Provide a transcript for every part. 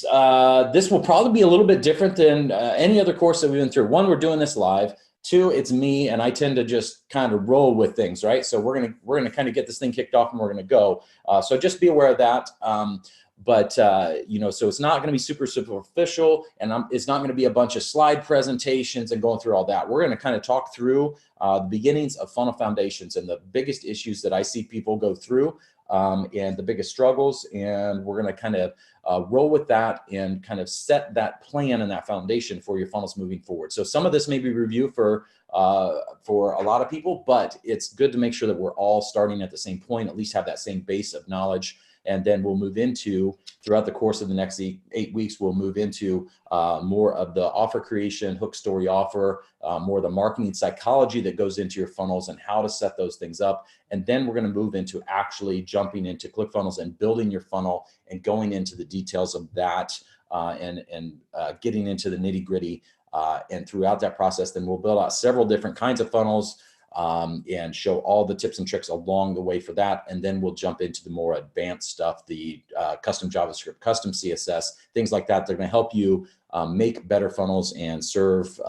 This will probably be a little bit different than any other course that we've been through. One, we're doing this live. Two, it's me, and I tend to just kind of roll with things, right? So we're gonna kind of get this thing kicked off, and we're gonna go. So just be aware of that. But so it's not going to be super superficial, and it's not going to be a bunch of slide presentations and going through all that. We're going to kind of talk through the beginnings of funnel foundations and the biggest issues that I see people go through, and the biggest struggles. And we're going to kind of roll with that and kind of set that plan and that foundation for your funnels moving forward. So some of this may be review for a lot of people, but it's good to make sure that we're all starting at the same point, at least have that same base of knowledge. And then we'll move into, throughout the course of the next 8 weeks, we'll move into more of the offer creation, hook story offer, more of the marketing psychology that goes into your funnels and how to set those things up. And then we're going to move into actually jumping into ClickFunnels and building your funnel and going into the details of that, and getting into the nitty gritty. And throughout that process, then we'll build out several different kinds of funnels, and show all the tips and tricks along the way for that. And then we'll jump into the more advanced stuff, the custom JavaScript, custom CSS, things like that. They're going to help you make better funnels and serve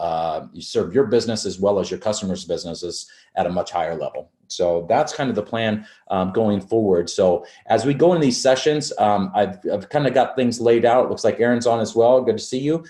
your business as well as your customers' businesses at a much higher level. So that's kind of the plan going forward. So as we go into these sessions, I've kind of got things laid out. It looks like Aaron's on as well. Good to see you.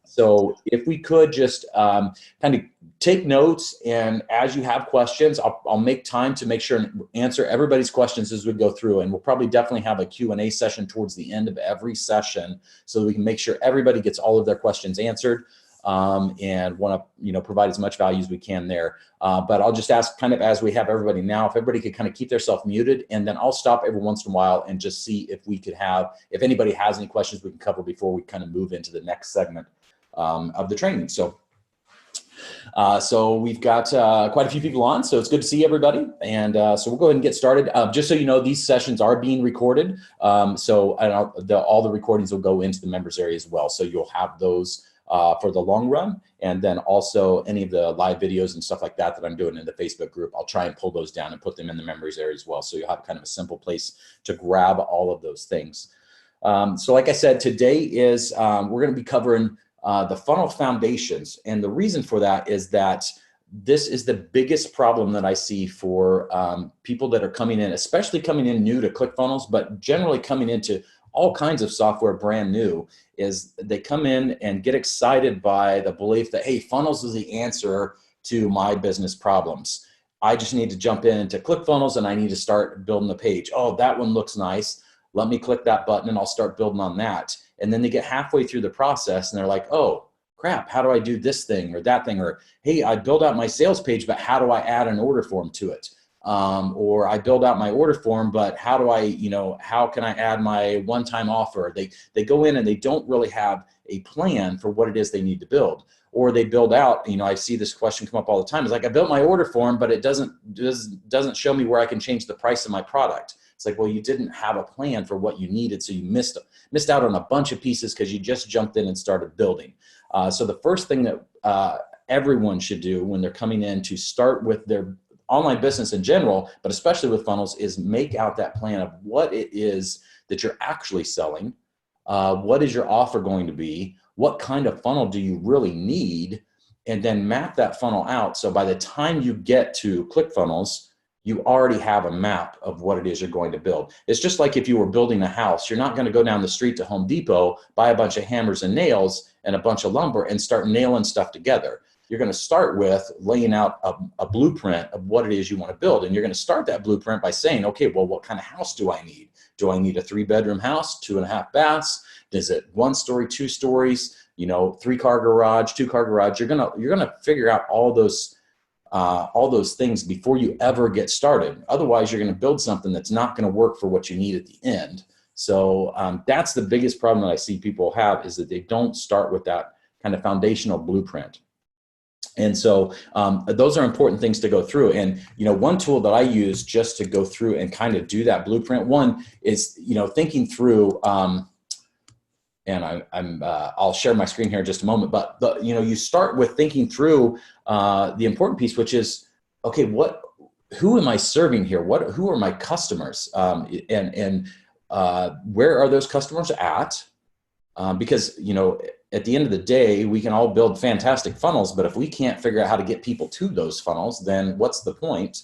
So if we could just kind of take notes, and as you have questions, I'll make time to make sure and answer everybody's questions as we go through. And we'll probably definitely have a Q&A session towards the end of every session so that we can make sure everybody gets all of their questions answered. And want to, provide as much value as we can there. But I'll just ask, kind of as we have everybody now, if everybody could kind of keep themselves muted, and then I'll stop every once in a while and just see if we could if anybody has any questions we can cover before we kind of move into the next segment of the training. So we've got quite a few people on, so it's good to see everybody. And so we'll go ahead and get started. Just so you know, these sessions are being recorded. All the recordings will go into the members area as well. So you'll have those for the long run. And then also any of the live videos and stuff like that I'm doing in the Facebook group, I'll try and pull those down and put them in the members area as well. So you'll have kind of a simple place to grab all of those things. So like I said, today is, we're going to be covering the funnel foundations. And the reason for that is that this is the biggest problem that I see for people that are coming in, especially coming in new to ClickFunnels, but generally coming into all kinds of software brand new, is they come in and get excited by the belief that, hey, funnels is the answer to my business problems. I just need to jump into ClickFunnels and I need to start building the page. Oh, that one looks nice. Let me click that button and I'll start building on that. And then they get halfway through the process and they're like, oh, crap, how do I do this thing or that thing? Or, hey, I build out my sales page, but how do I add an order form to it? Or I build out my order form, but how do I, how can I add my one-time offer? They go in and they don't really have a plan for what it is they need to build. Or they build out, I see this question come up all the time. It's like, I built my order form, but it doesn't show me where I can change the price of my product. It's like, well, you didn't have a plan for what you needed, so you missed out on a bunch of pieces because you just jumped in and started building. So the first thing that everyone should do when they're coming in to start with their online business in general, but especially with funnels, is make out that plan of what it is that you're actually selling. What is your offer going to be? What kind of funnel do you really need? And then map that funnel out. So by the time you get to ClickFunnels, you already have a map of what it is you're going to build. It's just like if you were building a house, you're not going to go down the street to Home Depot, buy a bunch of hammers and nails and a bunch of lumber and start nailing stuff together. You're going to start with laying out a blueprint of what it is you want to build. And you're going to start that blueprint by saying, okay, well, what kind of house do I need? Do I need a 3-bedroom house, 2.5 baths? Is it 1 story, 2 stories, 3-car garage, 2-car garage? You're going to figure out all those things before you ever get started. Otherwise, you're going to build something that's not going to work for what you need at the end. So that's the biggest problem that I see people have, is that they don't start with that kind of foundational blueprint. And so those are important things to go through. And, one tool that I use just to go through and kind of do that blueprint, one is, thinking through, and I'll share my screen here in just a moment, but you start with thinking through the important piece, which is, okay, who am I serving here? Who are my customers? And where are those customers at? Because, you know, at the end of the day, we can all build fantastic funnels, but if we can't figure out how to get people to those funnels, then what's the point?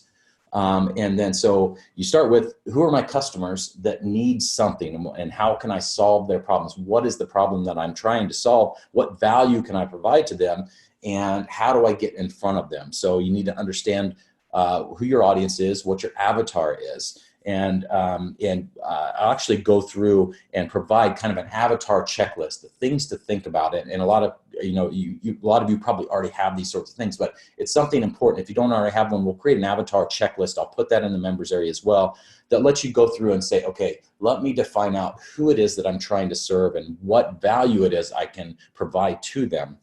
And then so you start with, who are my customers that need something, and how can I solve their problems? What is the problem that I'm trying to solve? What value can I provide to them? And how do I get in front of them? So you need to understand who your audience is, what your avatar is. And I'll actually go through and provide kind of an avatar checklist, the things to think about it. And a lot of, you know, a lot of you probably already have these sorts of things, but it's something important. If you don't already have one, we'll create an avatar checklist. I'll put that in the members area as well, that lets you go through and say, okay, let me define out who it is that I'm trying to serve and what value it is I can provide to them.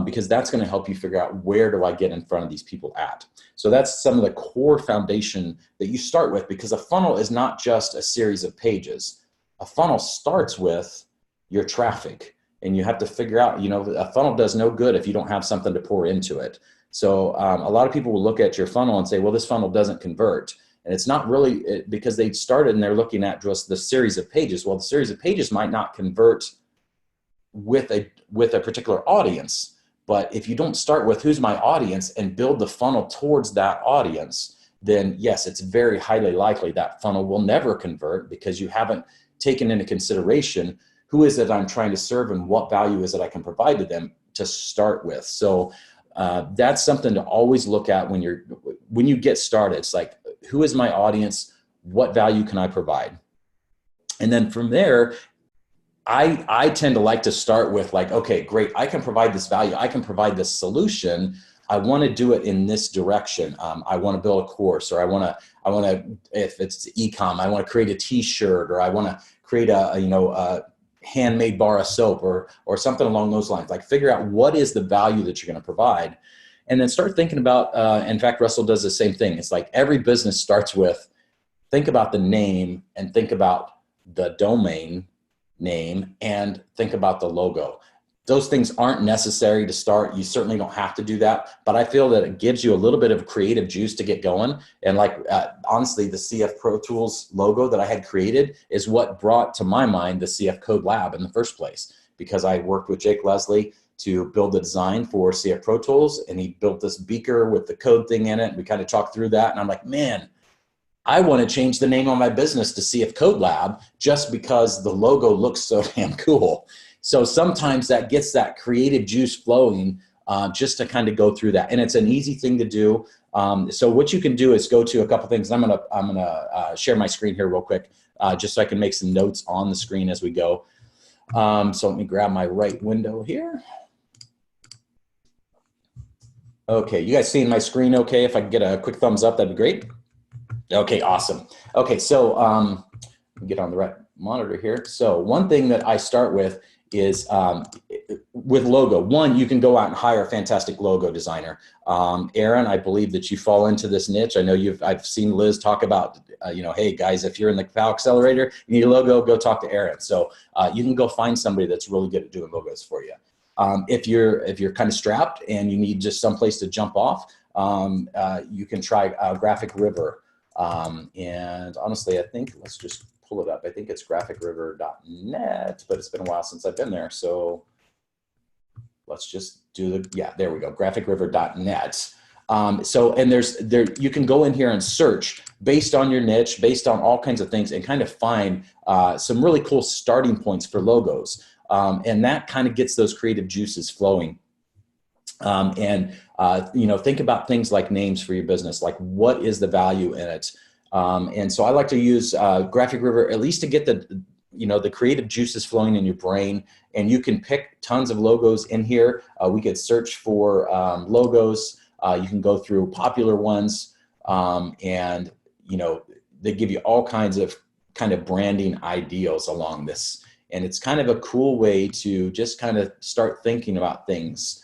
Because that's going to help you figure out, where do I get in front of these people at? So that's some of the core foundation that you start with, because a funnel is not just a series of pages. A funnel starts with your traffic, and you have to figure out, you know, a funnel does no good if you don't have something to pour into it. So a lot of people will look at your funnel and say, well, this funnel doesn't convert. And it's not really because they started and they're looking at just the series of pages. Well, the series of pages might not convert with a particular audience. But if you don't start with who's my audience and build the funnel towards that audience, then yes, it's very highly likely that funnel will never convert, because you haven't taken into consideration who is it I'm trying to serve and what value is it I can provide to them to start with. So that's something to always look at when you get started. It's like, who is my audience? What value can I provide? And then from there, I tend to like to start with, like, okay, great, I can provide this value, I can provide this solution. I want to do it in this direction. I want to build a course, or I want to, if it's e-com, I want to create a T-shirt, or I want to create a handmade bar of soap, or something along those lines. Like, figure out what is the value that you're going to provide, and then start thinking about. In fact, Russell does the same thing. It's like, every business starts with, think about the name, and think about the domain name, and think about the logo. Those things aren't necessary to start. You certainly don't have to do that, but I feel that it gives you a little bit of creative juice to get going. And like, honestly, the CF Pro Tools logo that I had created is what brought to my mind the CF Code Lab in the first place, because I worked with Jake Leslie to build the design for CF Pro Tools, and he built this beaker with the code thing in it. And we kind of talked through that, and I'm like, man, I want to change the name of my business to CF Code Lab, just because the logo looks so damn cool. So sometimes that gets that creative juice flowing, just to kind of go through that. And it's an easy thing to do. So what you can do is go to a couple things. I'm gonna share my screen here real quick, just so I can make some notes on the screen as we go. So let me grab my right window here. Okay, you guys seeing my screen okay? If I can get a quick thumbs up, that'd be great. Okay, awesome. Okay, so get on the right monitor here. So one thing that I start with is with logo. One, you can go out and hire a fantastic logo designer. Aaron, I believe that you fall into this niche. I know I've seen Liz talk about, hey guys, if you're in the FAL Accelerator, you need a logo, go talk to Aaron. So you can go find somebody that's really good at doing logos for you. If you're kind of strapped and you need just someplace to jump off, you can try Graphic River. And honestly, I think, let's just pull it up. I think it's graphicriver.net, but it's been a while since I've been there. So let's just do there we go, graphicriver.net. And you can go in here and search based on your niche, based on all kinds of things, and kind of find some really cool starting points for logos. And that kind of gets those creative juices flowing. Think about things like names for your business, like what is the value in it? And so I like to use Graphic River, at least to get the creative juices flowing in your brain. And you can pick tons of logos in here. We could search for logos. You can go through popular ones, and they give you all kinds of branding ideals along this. And it's kind of a cool way to just kind of start thinking about things.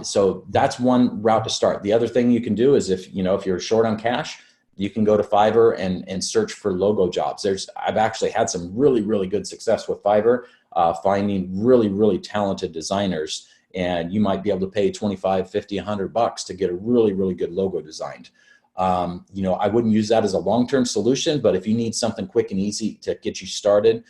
So that's one route to start. The other thing you can do is if you're short on cash, you can go to Fiverr and search for logo jobs. I've actually had some really, really good success with Fiverr, finding really, really talented designers. And you might be able to pay $25, $50, $100 to get a really, really good logo designed. You know, I wouldn't use that as a long-term solution, but if you need something quick and easy to get you started,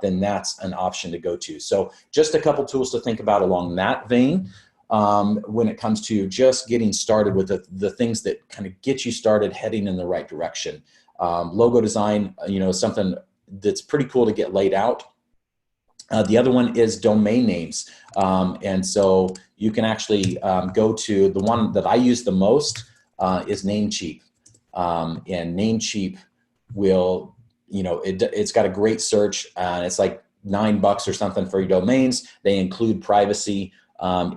then that's an option to go to. So just a couple tools to think about along that vein when it comes to just getting started with the things that kind of get you started heading in the right direction. Logo design, you know, is something that's pretty cool to get laid out. The other one is domain names. And so you can actually go to the one that I use the most is Namecheap. And Namecheap will, you know, it's got a great search. It's like $9 or something for your domains. They include privacy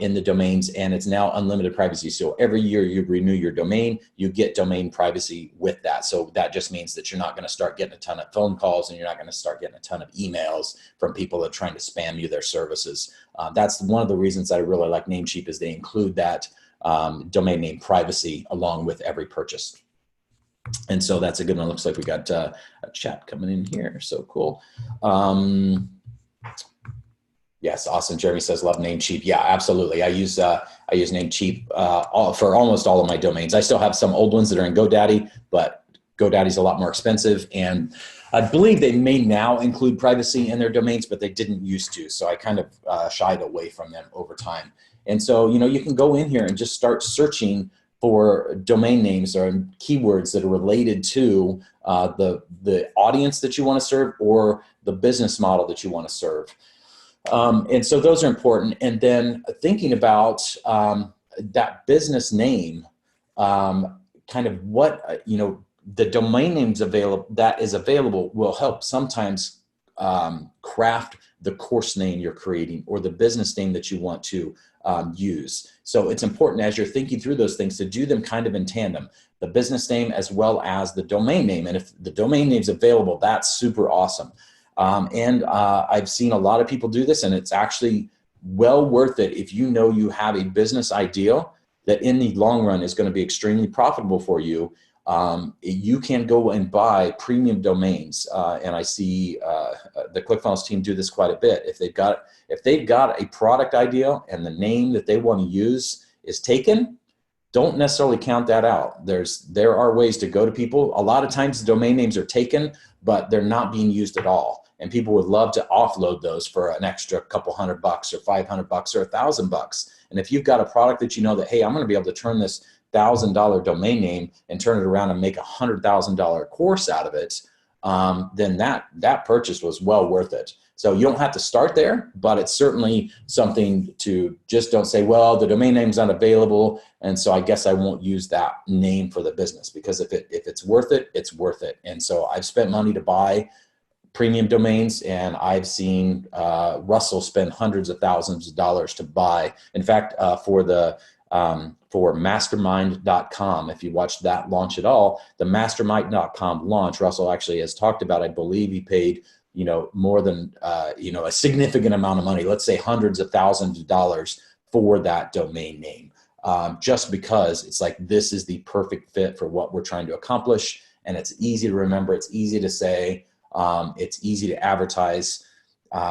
in the domains, and it's now unlimited privacy. So every year you renew your domain, you get domain privacy with that. So that just means that you're not going to start getting a ton of phone calls, and you're not going to start getting a ton of emails from people that are trying to spam you their services. That's one of the reasons I really like Namecheap, is they include that domain name privacy along with every purchase. And so that's a good one. Looks like we got a chat coming in here. So cool. Yes, awesome. Jeremy says, love Namecheap. Yeah, absolutely. I use Namecheap for almost all of my domains. I still have some old ones that are in GoDaddy, but GoDaddy's a lot more expensive. And I believe they may now include privacy in their domains, but they didn't used to. So I kind of shied away from them over time. And so, you know, you can go in here and just start searching for domain names or keywords that are related to the audience that you want to serve or the business model that you want to serve. And so those are important. And then thinking about that business name, kind of what, you know, the domain names that is available will help sometimes craft the course name you're creating or the business name that you want to use. So it's important as you're thinking through those things to do them kind of in tandem, the business name as well as the domain name. And if the domain name is available, that's super awesome. And I've seen a lot of people do this, and it's actually well worth it if you know you have a business idea that in the long run is going to be extremely profitable for you. You can go and buy premium domains, and I see the ClickFunnels team do this quite a bit. If they've got a product idea and the name that they want to use is taken, don't necessarily count that out. There are ways to go to people. A lot of times the domain names are taken, but they're not being used at all. And people would love to offload those for an extra couple $100 or $500 or $1,000. And if you've got a product that you know that, hey, I'm going to be able to turn this $1,000 domain name and turn it around and make a $100,000 course out of it, then that purchase was well worth it. So you don't have to start there, but it's certainly something to just don't say, well, the domain name's not available, and so I guess I won't use that name for the business, because if it's worth it, it's worth it. And so I've spent money to buy premium domains, and I've seen Russell spend hundreds of thousands of dollars to buy. In fact, for mastermind.com, if you watched that launch at all, the mastermind.com launch, Russell actually has talked about, I believe he paid, you know, more than, you know, a significant amount of money, let's say hundreds of thousands of dollars for that domain name, just because it's like, this is the perfect fit for what we're trying to accomplish. And it's easy to remember. It's easy to say, it's easy to advertise.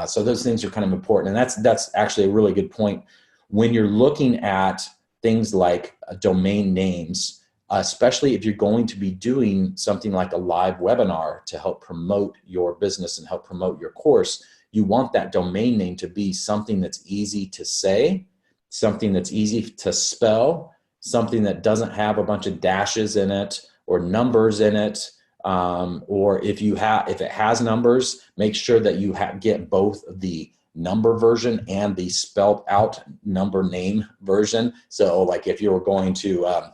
So those things are kind of important. And that's actually a really good point. When you're looking at things like domain names, especially if you're going to be doing something like a live webinar to help promote your business and help promote your course, you want that domain name to be something that's easy to say, something that's easy to spell, something that doesn't have a bunch of dashes in it or numbers in it. Or if it has numbers, make sure that you get both the number version and the spelled out number name version. So like if you were going to,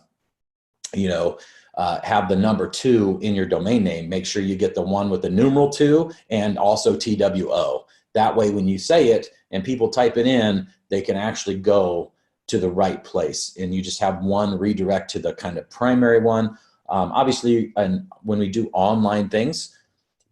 have the number 2 in your domain name, make sure you get the one with the numeral 2 and also TWO. That way, when you say it and people type it in, they can actually go to the right place, and you just have one redirect to the kind of primary one. Obviously, and when we do online things,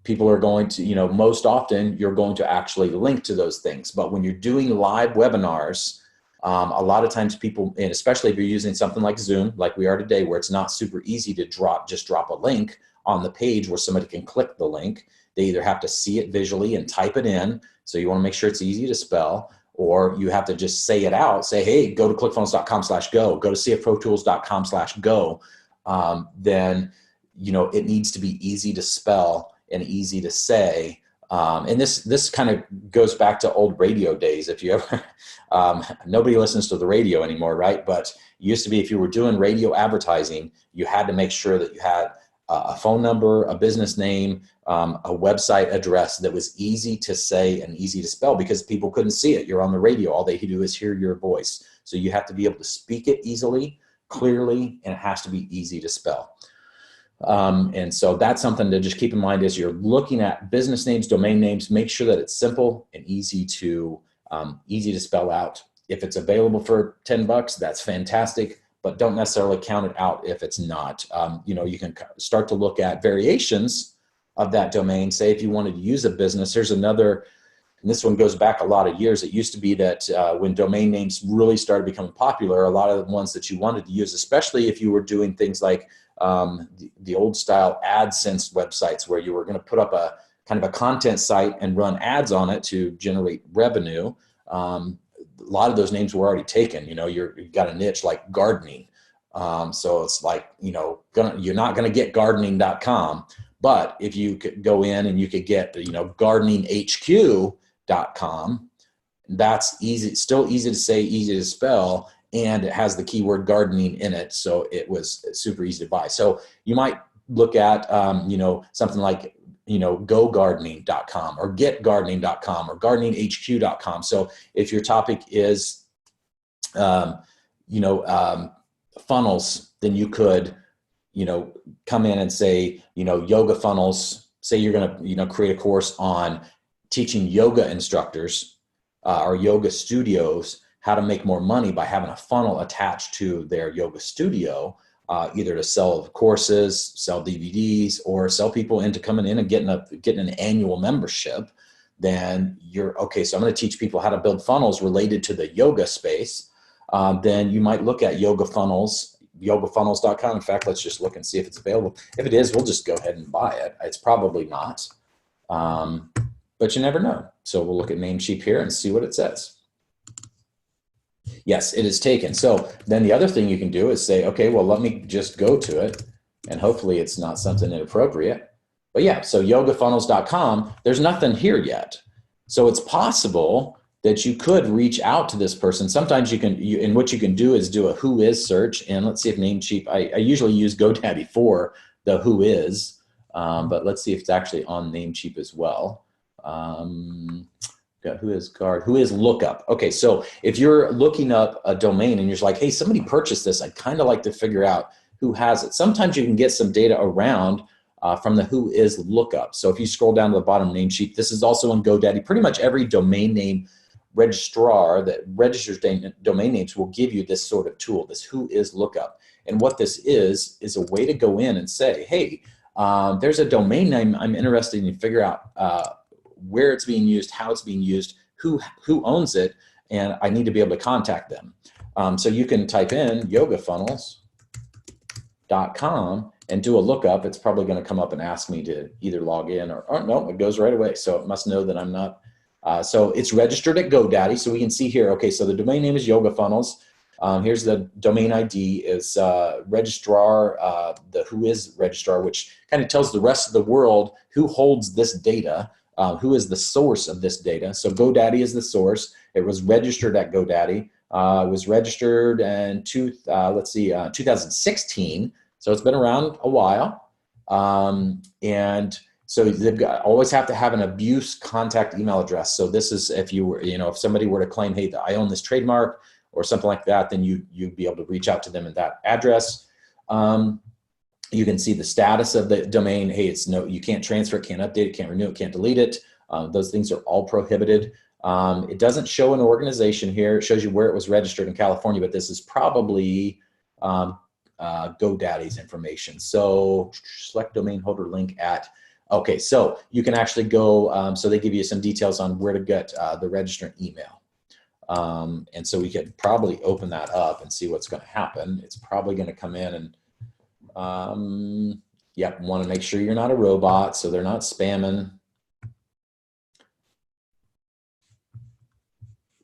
people are going to, most often you're going to actually link to those things. But when you're doing live webinars, a lot of times people, and especially if you're using something like Zoom, like we are today, where it's not super easy to just drop a link on the page where somebody can click the link. They either have to see it visually and type it in. So you want to make sure it's easy to spell, or you have to just say it out. Say, hey, go to clickfunnels.com/go, go to cfprotools.com/go. then, it needs to be easy to spell and easy to say. And this kind of goes back to old radio days. If you ever, nobody listens to the radio anymore, right? But it used to be, if you were doing radio advertising, you had to make sure that you had a phone number, a business name, a website address that was easy to say and easy to spell, because people couldn't see it. You're on the radio. All they do is hear your voice. So you have to be able to speak it easily, clearly, and it has to be easy to spell. And so that's something to just keep in mind as you're looking at business names, domain names. Make sure that it's simple and easy to spell out. If it's available for $10, that's fantastic, but don't necessarily count it out if it's not. You can start to look at variations of that domain. Say if you wanted to use a business, there's another, and this one goes back a lot of years. It used to be that when domain names really started becoming popular, a lot of the ones that you wanted to use, especially if you were doing things like the old style AdSense websites, where you were going to put up a kind of a content site and run ads on it to generate revenue. A lot of those names were already taken. You've got a niche like gardening. So it's like, you're not going to get gardening.com, but if you could go in and you could get, gardeninghq.com, that's easy, still easy to say, easy to spell, and it has the keyword gardening in it. So it was super easy to buy. So you might look at, something like, gogardening.com or getgardening.com or gardeninghq.com. So if your topic is, funnels, then you could, come in and say, yoga funnels. Say you're going to, create a course on teaching yoga instructors or yoga studios how to make more money by having a funnel attached to their yoga studio, either to sell courses, sell DVDs, or sell people into coming in and getting an annual membership. Then you're okay. So I'm going to teach people how to build funnels related to the yoga space. Then you might look at yoga funnels, yogafunnels.com. In fact, let's just look and see if it's available. If it is, we'll just go ahead and buy it. It's probably not, but you never know. So we'll look at Namecheap here and see what it says. Yes, it is taken. So then the other thing you can do is say, okay, well, let me just go to it, and hopefully it's not something inappropriate. But yeah, so yogafunnels.com, there's nothing here yet. So it's possible that you could reach out to this person. Sometimes and what you can do is do a who is search. And let's see if Namecheap, I usually use GoDaddy for the who is, but let's see if it's actually on Namecheap as well. Who is lookup. Okay, so if you're looking up a domain and you're just like, hey, somebody purchased this, I'd kind of like to figure out who has it. Sometimes you can get some data around from the who is lookup. So if you scroll down to the bottom of Namecheap, this is also on GoDaddy. Pretty much every domain name registrar that registers domain names will give you this sort of tool, this who is lookup. And what this is a way to go in and say, hey, there's a domain name I'm interested in, figure out where it's being used, how it's being used, who owns it, and I need to be able to contact them. So you can type in yogafunnels.com and do a lookup. It's probably going to come up and ask me to either log in or no, it goes right away. So it must know that I'm not. So it's registered at GoDaddy. So we can see here, okay, so the domain name is Yoga Funnels. Here's the domain ID is registrar, the who is registrar, which kind of tells the rest of the world who holds this data. Who is the source of this data. So GoDaddy is the source. It was registered at GoDaddy. It was registered in 2016. So it's been around a while. And so they've always have to have an abuse contact email address. So this is if you were, if somebody were to claim, hey, I own this trademark or something like that, then you'd be able to reach out to them at that address. You can see the status of the domain. Hey, you can't transfer it, can't update it, can't renew it, can't delete it. Those things are all prohibited. It doesn't show an organization here. It shows you where it was registered in California, but this is probably GoDaddy's information. So select domain holder link at, okay, so you can actually go, so they give you some details on where to get the registrant email. And so we could probably open that up and see what's going to happen. It's probably going to come in and yep, want to make sure you're not a robot, so they're not spamming.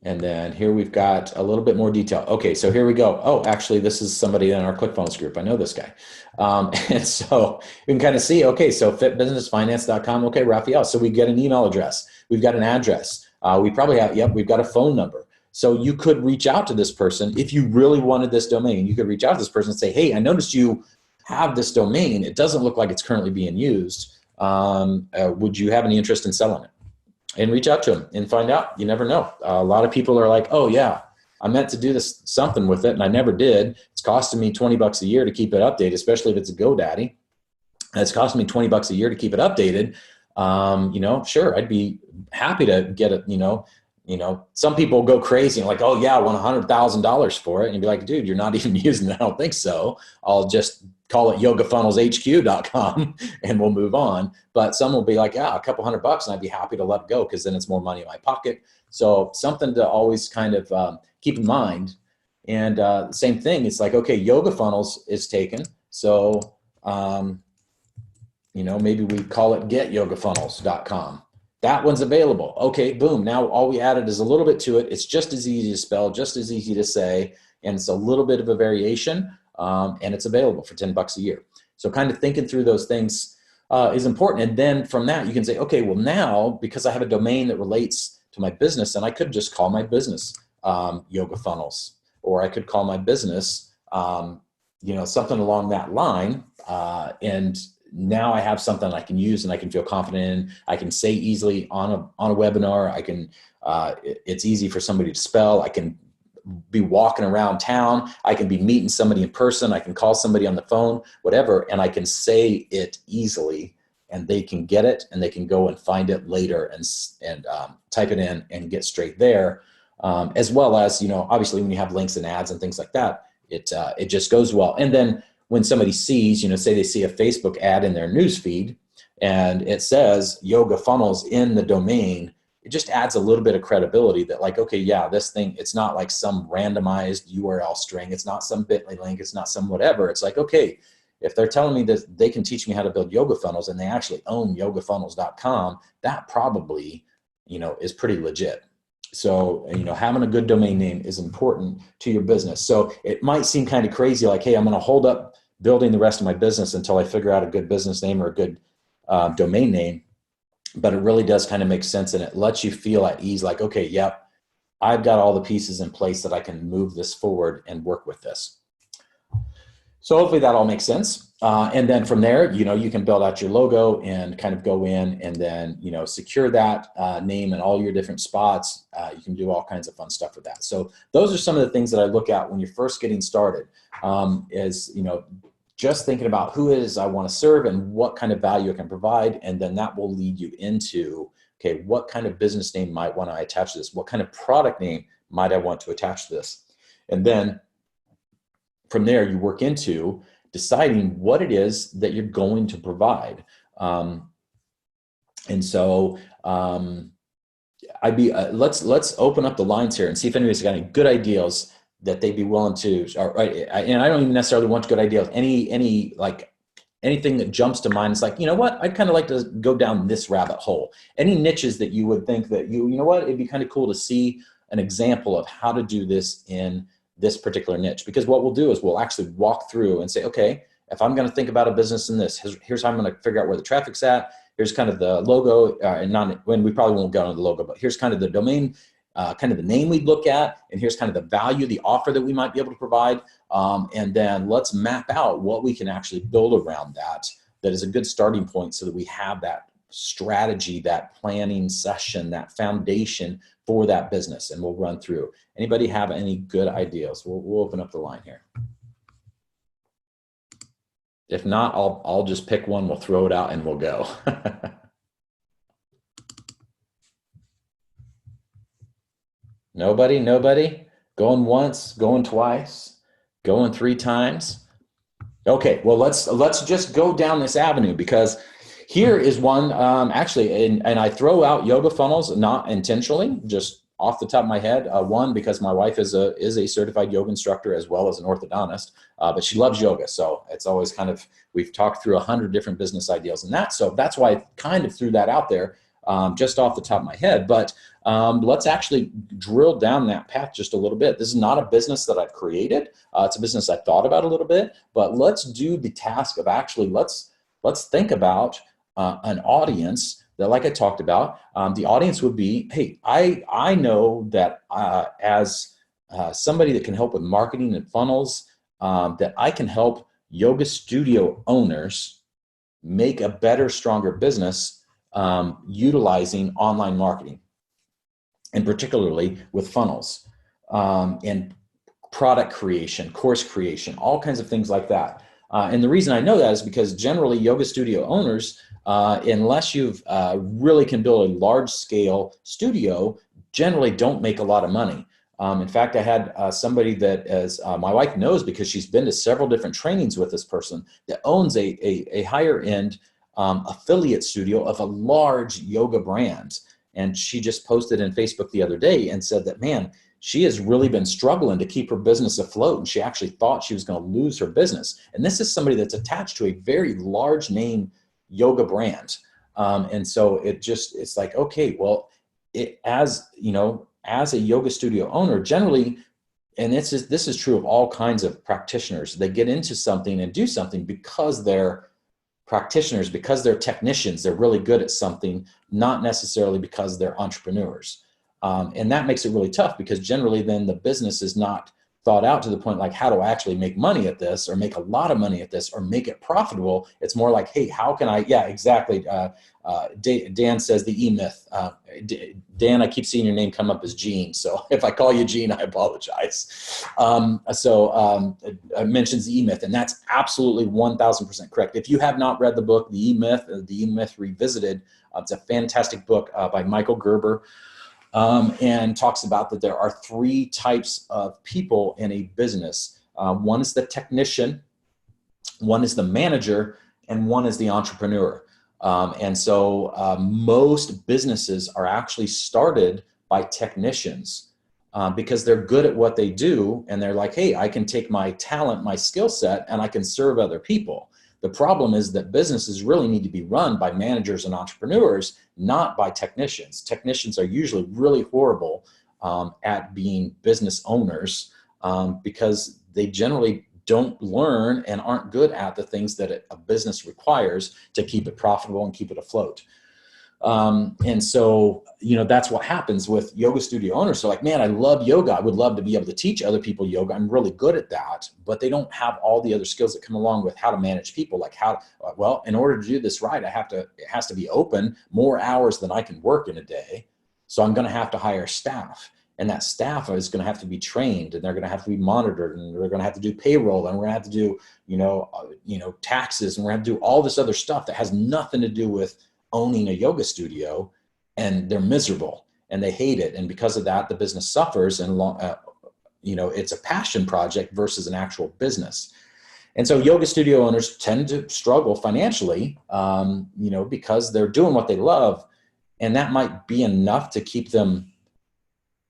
And then here we've got a little bit more detail. Okay, so here we go. Oh, actually, this is somebody in our ClickFunnels group. I know this guy. And so you can kind of see, okay, so fitbusinessfinance.com. Okay, Raphael. So we get an email address. We've got an address. We probably have, yep, we've got a phone number. So you could reach out to this person. If you really wanted this domain, you could reach out to this person and say, hey, I noticed you have this domain. It doesn't look like it's currently being used. Would you have any interest in selling it? And reach out to them and find out. You never know. A lot of people are like, oh yeah, I meant to do this something with it and I never did. It's costing me $20 a year to keep it updated, especially if it's a GoDaddy. It's costing me $20 a year to keep it updated. Sure, I'd be happy to get it. Some people go crazy and like, oh yeah, I want $100,000 for it. And you'd be like, dude, you're not even using it. I don't think so. I'll just call it yogafunnelshq.com and we'll move on. But some will be like, yeah, a couple $100 and I'd be happy to let it go because then it's more money in my pocket. So something to always kind of keep in mind. And same thing, it's like, okay, Yoga Funnels is taken. So, maybe we call it getyogafunnels.com. That one's available. Okay, boom. Now all we added is a little bit to it. It's just as easy to spell, just as easy to say, and it's a little bit of a variation. And it's available for $10 a year. So kind of thinking through those things is important. And then from that, you can say, okay, well now, because I have a domain that relates to my business, and I could just call my business Yoga Funnels, or I could call my business, something along that line. And now I have something I can use and I can feel confident in. I can say easily on a webinar. I can, it's easy for somebody to spell. I can be walking around town. I can be meeting somebody in person. I can call somebody on the phone, whatever, and I can say it easily and they can get it and they can go and find it later and type it in and get straight there. As well as, obviously when you have links and ads and things like that, it just goes well. And then when somebody sees, say they see a Facebook ad in their newsfeed and it says Yoga Funnels in the domain, it just adds a little bit of credibility that like, okay, yeah, this thing, it's not like some randomized URL string. It's not some Bitly link. It's not some whatever. It's like, okay, if they're telling me that they can teach me how to build Yoga Funnels and they actually own yogafunnels.com, that probably, is pretty legit. So, having a good domain name is important to your business. So it might seem kind of crazy, like, hey, I'm going to hold up building the rest of my business until I figure out a good business name or a good domain name. But it really does kind of make sense and it lets you feel at ease, like, okay, yep, I've got all the pieces in place that I can move this forward and work with this. So hopefully that all makes sense. And then from there, you can build out your logo and kind of go in and then, secure that name in all your different spots. You can do all kinds of fun stuff with that. So those are some of the things that I look at when you're first getting started is, just thinking about who it is I want to serve and what kind of value I can provide. And then that will lead you into, okay, what kind of business name might want to attach to this? What kind of product name might I want to attach to this? And then from there, you work into deciding what it is that you're going to provide. Let's open up the lines here and see if anybody's got any good ideas that they'd be willing to, and I don't even necessarily want good ideas. Anything that jumps to mind is like, what, I'd kind of like to go down this rabbit hole. Any niches that you would think that it'd be kind of cool to see an example of how to do this in this particular niche. Because what we'll do is we'll actually walk through and say, okay, if I'm going to think about a business in this, here's how I'm going to figure out where the traffic's at. Here's kind of the logo, when we probably won't go into the logo, but here's kind of the domain, kind of the name we'd look at, and here's kind of the value, the offer that we might be able to provide. And then let's map out what we can actually build around that is a good starting point so that we have that strategy, that planning session, that foundation for that business. And we'll run through. Anybody have any good ideas? We'll open up the line here. If not, I'll just pick one, we'll throw it out and we'll go. Nobody? Going once, going twice, going 3 times. Okay, well, let's just go down this avenue, because here is one, actually, and I throw out Yoga Funnels, not intentionally, just off the top of my head. One, because my wife is a certified yoga instructor as well as an orthodontist, but she loves yoga. So it's always kind of, we've talked through 100 different business ideas and that. So that's why I kind of threw that out there. just off the top of my head. But let's actually drill down that path just a little bit. This is not a business that I've created. It's a business I thought about a little bit, but let's do the task of actually, let's think about an audience that, like I talked about, the audience would be, hey, I know that as somebody that can help with marketing and funnels, that I can help yoga studio owners make a better, stronger business utilizing online marketing, and particularly with funnels and product creation, course creation, all kinds of things like that. And the reason I know that is because generally yoga studio owners, unless you've really can build a large scale studio, generally don't make a lot of money. In fact, I had somebody that, as my wife knows because she's been to several different trainings with this person, that owns a higher end affiliate studio of a large yoga brand. And she just posted in Facebook the other day and said that, man, she has really been struggling to keep her business afloat. And she actually thought she was going to lose her business. And this is somebody that's attached to a very large name yoga brand. And so it's like, okay, well, as a yoga studio owner, generally, and this is true of all kinds of practitioners, they get into something and do something because they're practitioners, because they're technicians, they're really good at something, not necessarily because they're entrepreneurs. And that makes it really tough because generally then the business is not thought out to the point like, how do I actually make money at this, or make a lot of money at this, or make it profitable? It's more like, hey, how can I, yeah, exactly. Dan says the E-Myth. Dan, I keep seeing your name come up as Gene. So if I call you Gene, I apologize. It mentions the E-Myth, and that's absolutely 1000% correct. If you have not read the book, The E-Myth, The E-Myth Revisited, it's a fantastic book by Michael Gerber. And talks about that there are 3 types of people in a business. One is the technician, one is the manager, and one is the entrepreneur. And so most businesses are actually started by technicians because they're good at what they do. And they're like, hey, I can take my talent, my skill set, and I can serve other people. The problem is that businesses really need to be run by managers and entrepreneurs, not by technicians. Technicians are usually really horrible at being business owners because they generally don't learn and aren't good at the things that a business requires to keep it profitable and keep it afloat. And so, that's what happens with yoga studio owners. So like, man, I love yoga. I would love to be able to teach other people yoga. I'm really good at that, but they don't have all the other skills that come along with how to manage people. Like well, in order to do this right, it has to be open more hours than I can work in a day. So I'm going to have to hire staff, and that staff is going to have to be trained, and they're going to have to be monitored, and they're going to have to do payroll, and we're going to have to do, taxes, and we're going to have to do all this other stuff that has nothing to do with owning a yoga studio, and they're miserable and they hate it. And because of that, the business suffers, and it's a passion project versus an actual business. And so yoga studio owners tend to struggle financially, because they're doing what they love, and that might be enough to keep them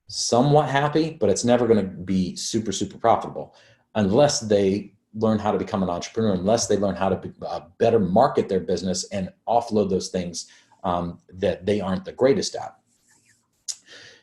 somewhat happy, but it's never going to be super, super profitable unless they learn how to become an entrepreneur, unless they learn how to better market their business and offload those things that they aren't the greatest at.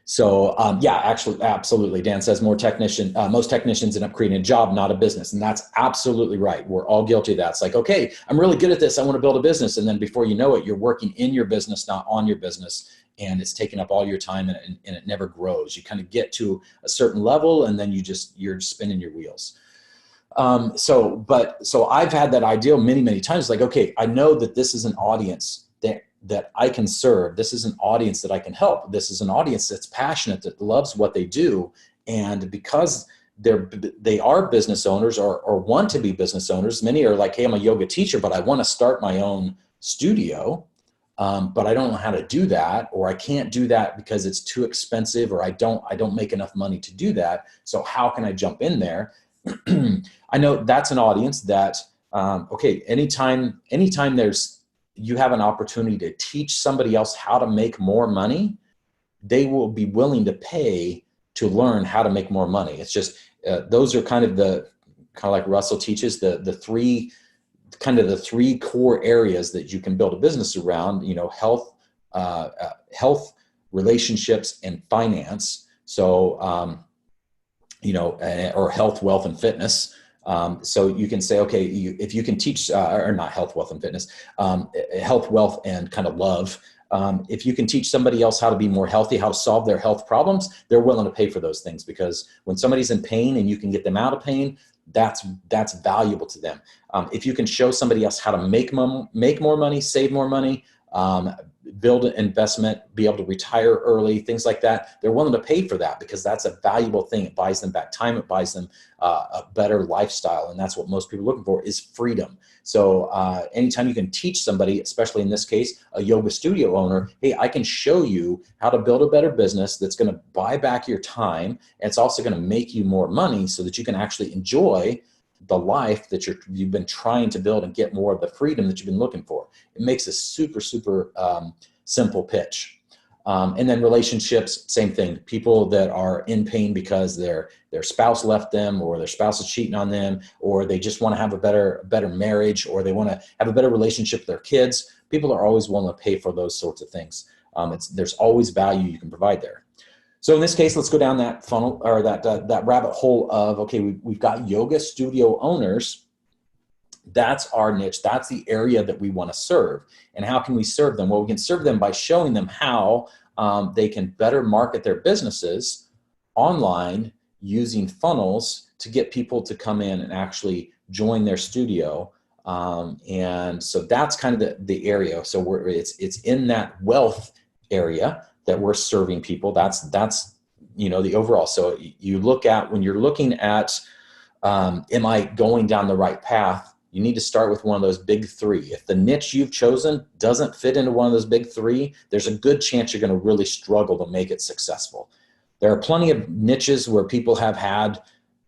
So actually, absolutely. Dan says most technicians end up creating a job, not a business. And that's absolutely right. We're all guilty of that. It's like, okay, I'm really good at this. I want to build a business. And then before you know it, you're working in your business, not on your business. And it's taking up all your time, and it never grows. You kind of get to a certain level, and then you're spinning your wheels. So I've had that ideal many, many times. Like, okay, I know that this is an audience that I can serve. This is an audience that I can help. This is an audience that's passionate, that loves what they do. And because they are business owners or want to be business owners, many are like, hey, I'm a yoga teacher, but I want to start my own studio. But I don't know how to do that, or I can't do that because it's too expensive, or I don't make enough money to do that. So how can I jump in there? I know that's an audience that, okay, anytime you have an opportunity to teach somebody else how to make more money, they will be willing to pay to learn how to make more money. It's just, those are kind of like Russell teaches, the three core areas that you can build a business around, health, health, relationships, and finance. So, or health, wealth, and fitness. So you can say, okay, if you can teach, or not health, wealth, and fitness, health, wealth, and kind of love. If you can teach somebody else how to be more healthy, how to solve their health problems, they're willing to pay for those things, because when somebody's in pain and you can get them out of pain, that's valuable to them. If you can show somebody else how to make more money, save more money, build an investment, be able to retire early, things like that, they're willing to pay for that, because that's a valuable thing. It buys them back time. It buys them a better lifestyle. And that's what most people are looking for, is freedom. So anytime you can teach somebody, especially in this case, a yoga studio owner, hey, I can show you how to build a better business that's going to buy back your time. And it's also going to make you more money so that you can actually enjoy the life that you've been trying to build and get more of the freedom that you've been looking for. It makes a super, super simple pitch. And then relationships, same thing. People that are in pain because their spouse left them, or their spouse is cheating on them, or they just want to have a better marriage, or they want to have a better relationship with their kids. People are always willing to pay for those sorts of things. There's always value you can provide there. So in this case, let's go down that funnel, or that rabbit hole of, okay, we've got yoga studio owners. That's our niche. That's the area that we want to serve. And how can we serve them? Well, we can serve them by showing them how they can better market their businesses online using funnels to get people to come in and actually join their studio. And so that's kind of the area. So it's in that wealth area that we're serving people. That's the overall. So you look at, when you're looking at, am I going down the right path? You need to start with one of those big three. If the niche you've chosen doesn't fit into one of those big three, there's a good chance you're going to really struggle to make it successful. There are plenty of niches where people have had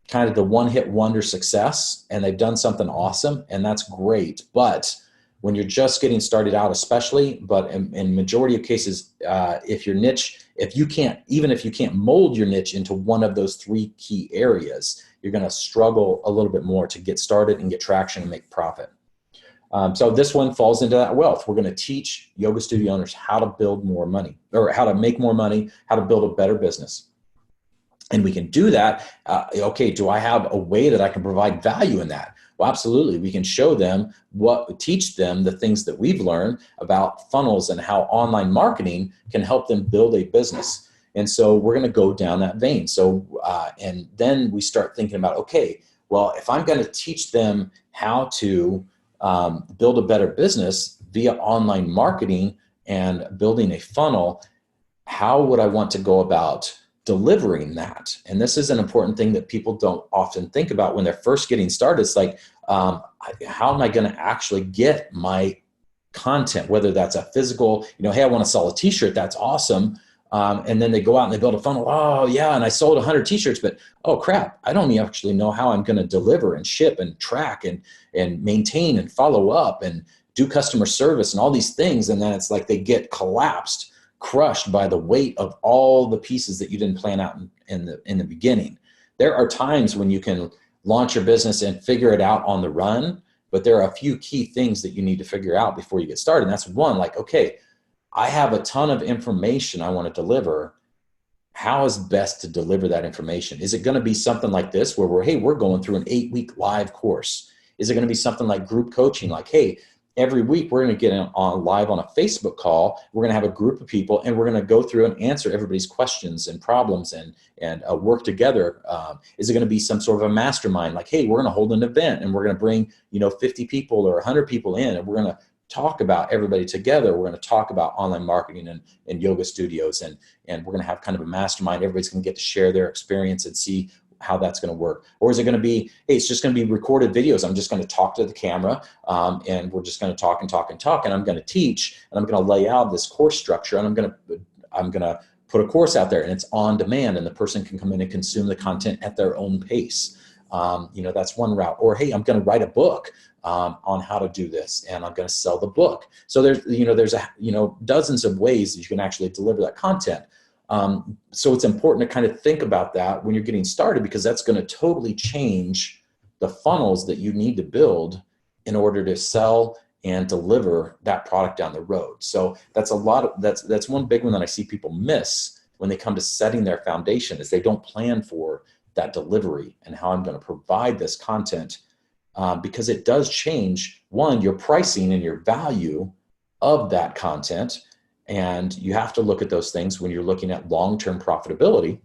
kind of the one-hit wonder success, and they've done something awesome, and that's great. But when you're just getting started out, especially, but in majority of cases, if you can't mold your niche into one of those three key areas, you're going to struggle a little bit more to get started and get traction and make profit. So this one falls into that wealth. We're going to teach yoga studio owners how to build more money, or how to make more money, how to build a better business. And we can do that. Okay, do I have a way that I can provide value in that? Well, absolutely. We can show them teach them the things that we've learned about funnels and how online marketing can help them build a business. And so we're going to go down that vein. So, and then we start thinking about, okay, well, if I'm going to teach them how to build a better business via online marketing and building a funnel, how would I want to go about delivering that? And this is an important thing that people don't often think about when they're first getting started. It's like, how am I going to actually get my content, whether that's a physical, hey, I want to sell a t-shirt. That's awesome. And then they go out and they build a funnel. Oh yeah. And I sold 100 t-shirts, but oh crap, I don't actually know how I'm going to deliver and ship and track and maintain and follow up and do customer service and all these things. And then it's like they get crushed by the weight of all the pieces that you didn't plan out in the beginning. There are times when you can launch your business and figure it out on the run, but there are a few key things that you need to figure out before you get started. And that's one, like, okay, I have a ton of information I want to deliver. How is best to deliver that information? Is it going to be something like this where we're going through an 8-week live course? Is it going to be something like group coaching? Like, hey, every week we're going to get live on a Facebook call. We're going to have a group of people and we're going to go through and answer everybody's questions and problems and work together. Is it going to be some sort of a mastermind? Like, hey, we're going to hold an event and we're going to bring 50 people or 100 people in, and we're going to talk about everybody together. We're going to talk about online marketing and yoga studios, and we're going to have kind of a mastermind. Everybody's going to get to share their experience and see how that's going to work. Or is it going to be, hey, it's just going to be recorded videos. I'm just going to talk to the camera, and we're just going to talk and talk and talk, and I'm going to teach, and I'm going to lay out this course structure, and I'm going to put a course out there, and it's on demand, and the person can come in and consume the content at their own pace. That's one route. Or, hey, I'm going to write a book on how to do this, and I'm going to sell the book. So there's dozens of ways that you can actually deliver that content. So it's important to kind of think about that when you're getting started, because that's going to totally change the funnels that you need to build in order to sell and deliver that product down the road. So that's that's one big one that I see people miss when they come to setting their foundation, is they don't plan for that delivery and how I'm going to provide this content, because it does change, one, your pricing and your value of that content. And you have to look at those things when you're looking at long-term profitability.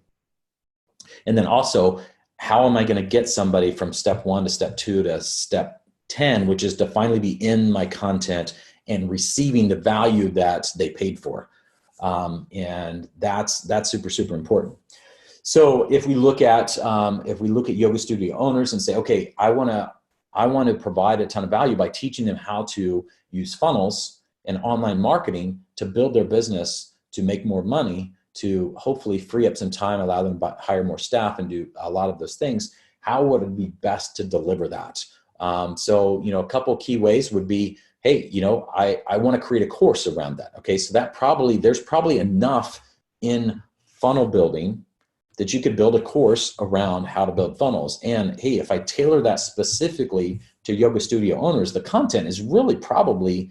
And then also, how am I going to get somebody from step 1 to step 2 to step 10, which is to finally be in my content and receiving the value that they paid for. And that's super, super important. So if we look at yoga studio owners and say, okay, I want to provide a ton of value by teaching them how to use funnels and online marketing to build their business, to make more money, to hopefully free up some time, allow them to hire more staff and do a lot of those things. How would it be best to deliver that? So, a couple key ways would be, hey, I want to create a course around that. Okay. So there's probably enough in funnel building that you could build a course around how to build funnels. And hey, if I tailor that specifically to yoga studio owners, the content is really probably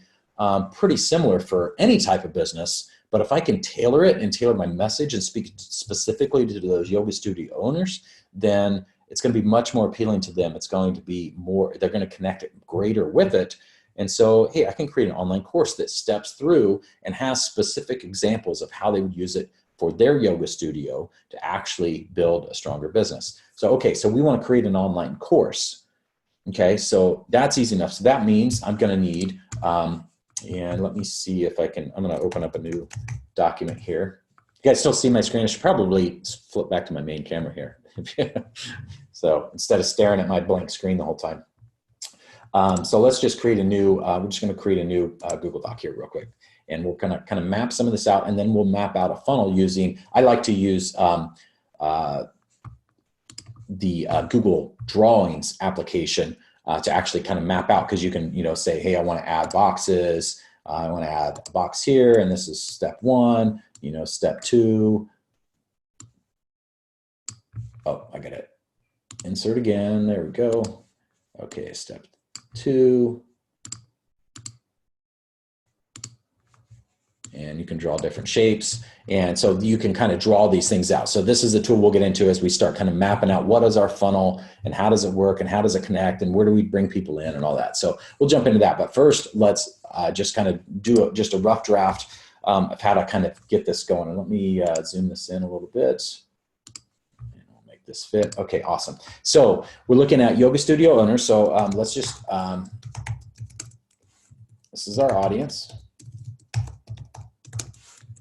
pretty similar for any type of business. But if I can tailor it and tailor my message and speak specifically to those yoga studio owners, then it's going to be much more appealing to them. It's going to be more, they're going to connect greater with it. And so, hey, I can create an online course that steps through and has specific examples of how they would use it for their yoga studio to actually build a stronger business. So, okay, so we want to create an online course. Okay, so that's easy enough. So that means I'm going to need, and let me see if I'm going to open up a new document here. You guys still see my screen? I should probably flip back to my main camera here. So instead of staring at my blank screen the whole time. So let's just create a new, we're just going to create a new Google Doc here real quick. And we're going to kind of map some of this out, and then we'll map out a funnel using, I like to use the Google Drawings application to actually kind of map out, because you can, say, hey, I want to add boxes. I want to add a box here, and this is step 1, step 2. Oh, I got it. Insert again. There we go. Okay, step 2. And you can draw different shapes. And so you can kind of draw these things out. So this is a tool we'll get into as we start kind of mapping out what is our funnel and how does it work and how does it connect and where do we bring people in and all that. So we'll jump into that. But first, let's just kind of do just a rough draft of how to kind of get this going. And let me zoom this in a little bit. This fit. Okay, awesome. So we're looking at yoga studio owners. So let's just, this is our audience.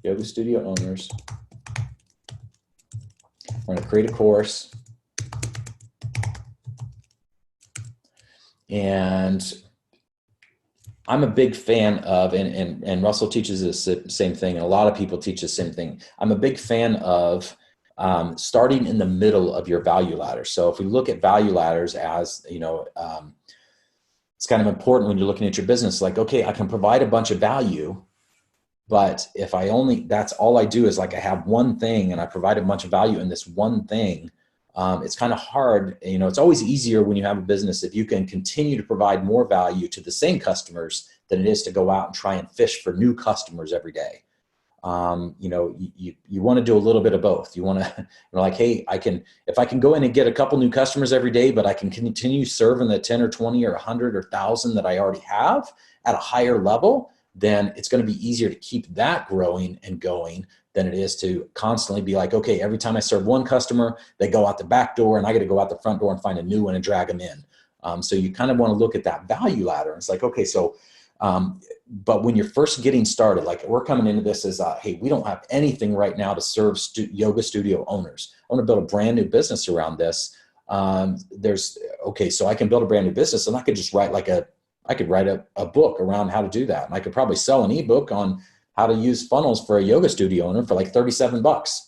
Yoga studio owners. We're going to create a course. And I'm a big fan of, and Russell teaches the same thing, and a lot of people teach the same thing. I'm a big fan of starting in the middle of your value ladder. So if we look at value ladders as, it's kind of important when you're looking at your business, like, okay, I can provide a bunch of value, but if that's all I do is like I have one thing and I provide a bunch of value in this one thing, it's kind of hard. It's always easier when you have a business if you can continue to provide more value to the same customers than it is to go out and try and fish for new customers every day. You want to do a little bit of both. You want to, like, hey, if I can go in and get a couple new customers every day, but I can continue serving the 10 or 20 or 100 or 1,000 that I already have at a higher level, then it's going to be easier to keep that growing and going than it is to constantly be like, okay, every time I serve one customer, they go out the back door and I got to go out the front door and find a new one and drag them in. So you kind of want to look at that value ladder. It's like, okay, so, but when you're first getting started, like we're coming into this as, hey, we don't have anything right now to serve yoga studio owners. I want to build a brand new business around this. Okay, so I can build a brand new business and I could just write I could write a book around how to do that. And I could probably sell an ebook on how to use funnels for a yoga studio owner for like $37.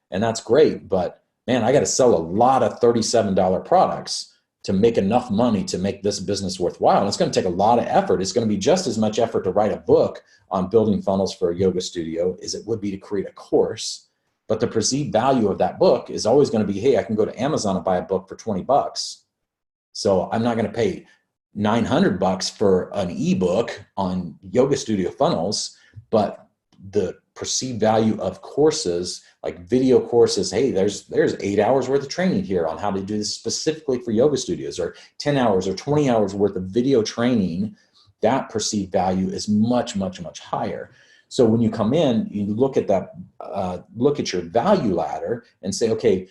And that's great. But man, I got to sell a lot of $37 products to make enough money to make this business worthwhile. And it's going to take a lot of effort. It's going to be just as much effort to write a book on building funnels for a yoga studio as it would be to create a course. But the perceived value of that book is always going to be, hey, I can go to Amazon and buy a book for $20. So I'm not going to pay $900 for an ebook on Yoga Studio Funnels, but the perceived value of courses, like video courses, hey, there's 8 hours worth of training here on how to do this specifically for yoga studios, or 10 hours or 20 hours worth of video training, that perceived value is much, much, much higher. So when you come in, you look at that, look at your value ladder and say, okay,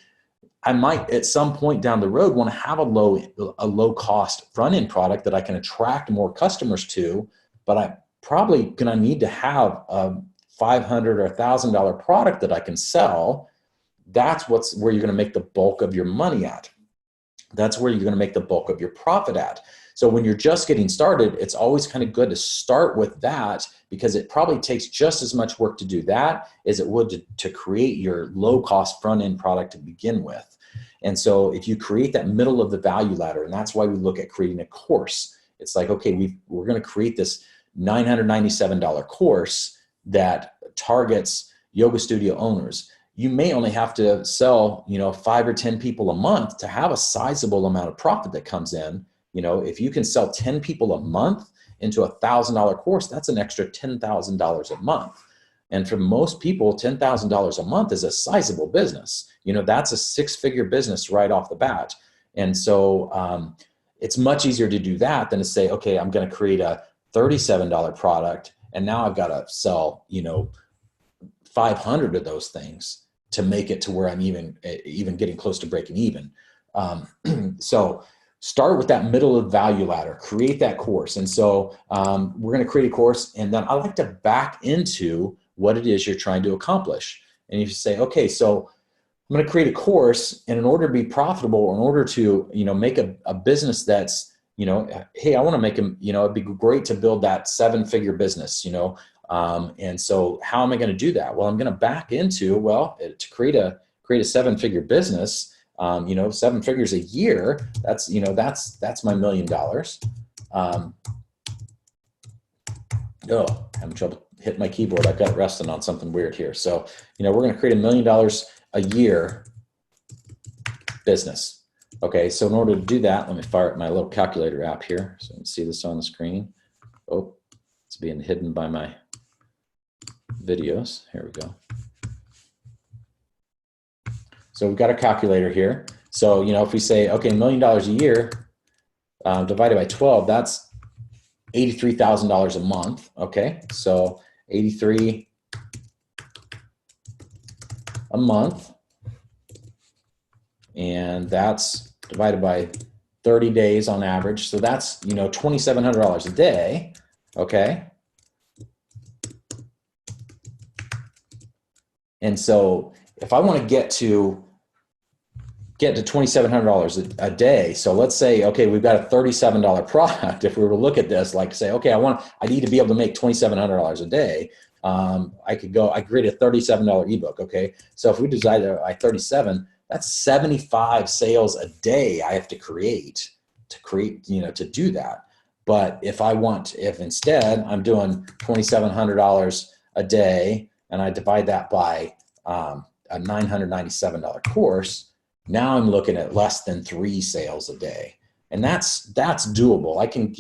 I might at some point down the road want to have a low cost front end product that I can attract more customers to, but I probably gonna need to have a $500 or $1,000 product that I can sell. That's where you're gonna make the bulk of your money at. That's where you're gonna make the bulk of your profit at. So when you're just getting started, it's always kind of good to start with that, because it probably takes just as much work to do that as it would to create your low-cost front-end product to begin with. And so if you create that middle of the value ladder, and that's why we look at creating a course. It's like, okay, we're going to create this $997 course that targets yoga studio owners. You may only have to sell, 5 or 10 people a month to have a sizable amount of profit that comes in. If you can sell 10 people a month into a $1,000 course, that's an extra $10,000 a month. And for most people, $10,000 a month is a sizable business. That's a 6-figure business right off the bat. And so it's much easier to do that than to say, okay, I'm going to create a $37 product, and now I've got to sell, 500 of those things to make it to where I'm even getting close to breaking even. So start with that middle of value ladder, create that course. And so we're going to create a course, and then I like to back into what it is you're trying to accomplish. And you say, okay, so I'm going to create a course, and in order to be profitable, or in order to, make a business that's, hey, I want to make it'd be great to build that 7-figure business, and so how am I going to do that? Well, I'm going to back into, to create a 7-figure business, 7 figures a year, that's my $1 million. Having trouble hitting my keyboard. I've got it resting on something weird here. So, we're going to create $1 million a year business. Okay. So in order to do that, let me fire up my little calculator app here. So you can see this on the screen. Oh, it's being hidden by my videos. Here we go. So we've got a calculator here. So, if we say, okay, $1 million a year divided by 12, that's $83,000 a month. Okay. So 83 a month, and that's divided by 30 days on average. So that's, $2,700 a day. Okay. And so if I want to get to $2,700 a day. So let's say, okay, we've got a $37 product. If we were to look at this, like say, okay, I need to be able to make $2,700 a day. I create a $37 ebook. Okay. So if we divide it by 37, that's 75 sales a day I have to create, to do that. But if instead I'm doing $2,700 a day, and I divide that by a $997 course, now I'm looking at less than 3 sales a day. And that's doable.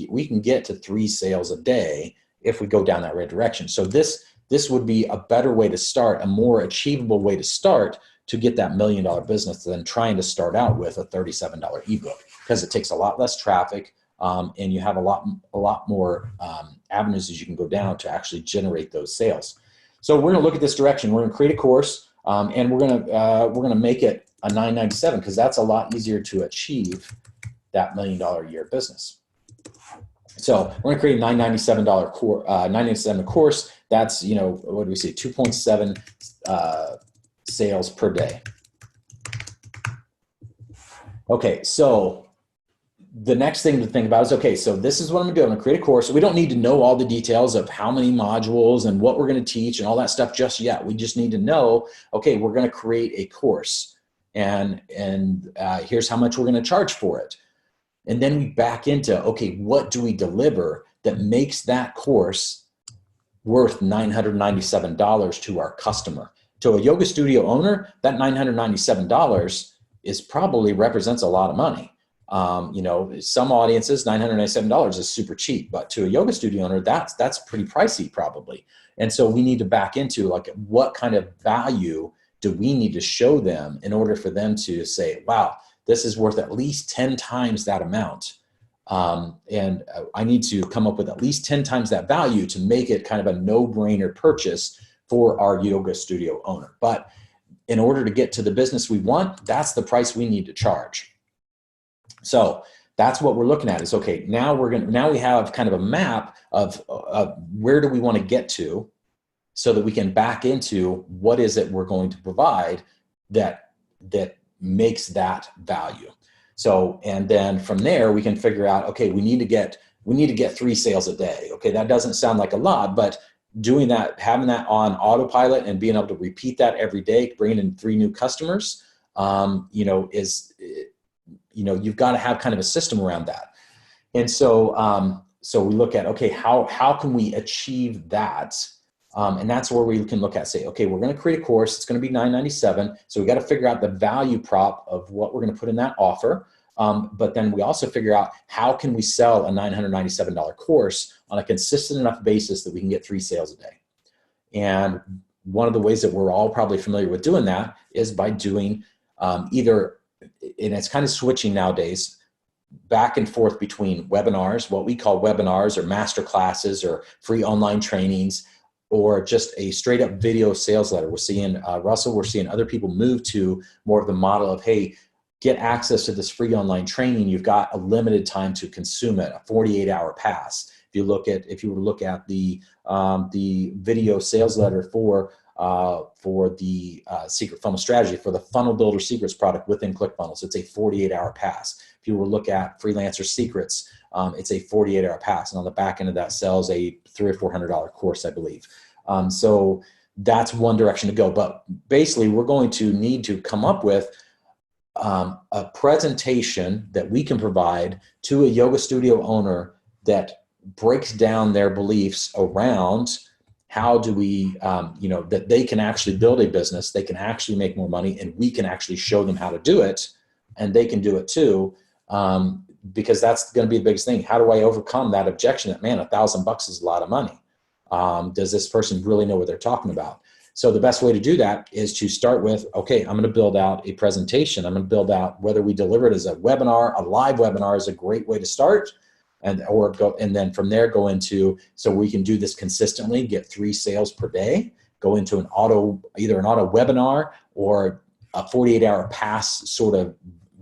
We can get to 3 sales a day if we go down that right direction. So this would be a better way to start, a more achievable way to start to get that $1 million business than trying to start out with a $37 ebook, because it takes a lot less traffic, and you have a lot more avenues as you can go down to actually generate those sales. So we're going to look at this direction. We're going to create a course, and we're going to make it a $997, because that's a lot easier to achieve that $1 million a year business. So we're going to create a $997 course. That's, what do we say, 2.7 sales per day. Okay, so the next thing to think about is, okay, so this is what I'm gonna do. I'm gonna create a course. We don't need to know all the details of how many modules and what we're gonna teach and all that stuff just yet. We just need to know, okay, we're gonna create a course, and here's how much we're gonna charge for it. And then we back into, okay, what do we deliver that makes that course worth $997 to our customer? To a yoga studio owner, that $997 probably represents a lot of money. You know, some audiences, $997 is super cheap, but to a yoga studio owner, that's pretty pricey probably. And so we need to back into like, what kind of value do we need to show them in order for them to say, wow, this is worth at least 10 times that amount. And I need to come up with at least 10 times that value to make it kind of a no-brainer purchase for our yoga studio owner. But in order to get to the business we want, that's the price we need to charge. So that's what we're looking at is, okay, now we have kind of a map of where do we want to get to so that we can back into what is it we're going to provide that makes that value. So, and then from there we can figure out, okay, we need to get 3 sales a day. Okay, that doesn't sound like a lot, but doing that, having that on autopilot and being able to repeat that every day, bringing in 3 new customers, you know, you've got to have kind of a system around that. And so, so we look at, okay, how can we achieve that? And that's where we can look at, say, okay, we're going to create a course. It's going to be $997. So we got to figure out the value prop of what we're going to put in that offer. But then we also figure out how can we sell a $997 course on a consistent enough basis that we can get 3 sales a day. And one of the ways that we're all probably familiar with doing that is by doing either, and it's kind of switching nowadays, back and forth between webinars, what we call webinars or master classes or free online trainings, or just a straight up video sales letter. We're seeing, Russell, we're seeing other people move to more of the model of, hey, get access to this free online training. You've got a limited time to consume it, a 48-hour pass. If you were to look at the video sales letter for the secret funnel strategy, for the Funnel Builder Secrets product within ClickFunnels, it's a 48-hour pass. If you were to look at Freelancer Secrets, it's a 48-hour pass. And on the back end of that sells a $300 or $400 course, I believe. So that's one direction to go. But basically, we're going to need to come up with a presentation that we can provide to a yoga studio owner that breaks down their beliefs around how do we, that they can actually build a business, they can actually make more money, and we can actually show them how to do it, and they can do it too, because that's going to be the biggest thing. How do I overcome that objection that, man, $1,000 is a lot of money? Does this person really know what they're talking about? So the best way to do that is to start with, okay, I'm going to build out a presentation. I'm going to build out, whether we deliver it as a webinar, a live webinar is a great way to start. And then from there go into, so we can do this consistently, get 3 sales per day, go into either an auto webinar or a 48-hour pass sort of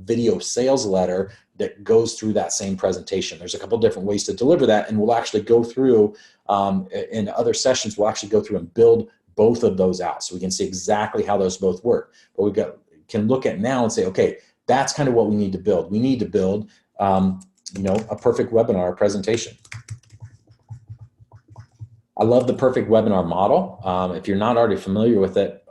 video sales letter that goes through that same presentation. There's a couple different ways to deliver that, and we'll actually go through, in other sessions, we'll actually go through and build both of those out so we can see exactly how those both work. But we can look at now and say, okay, that's kind of what we need to build. We need to build a perfect webinar presentation. I love the perfect webinar model. If you're not already familiar with it,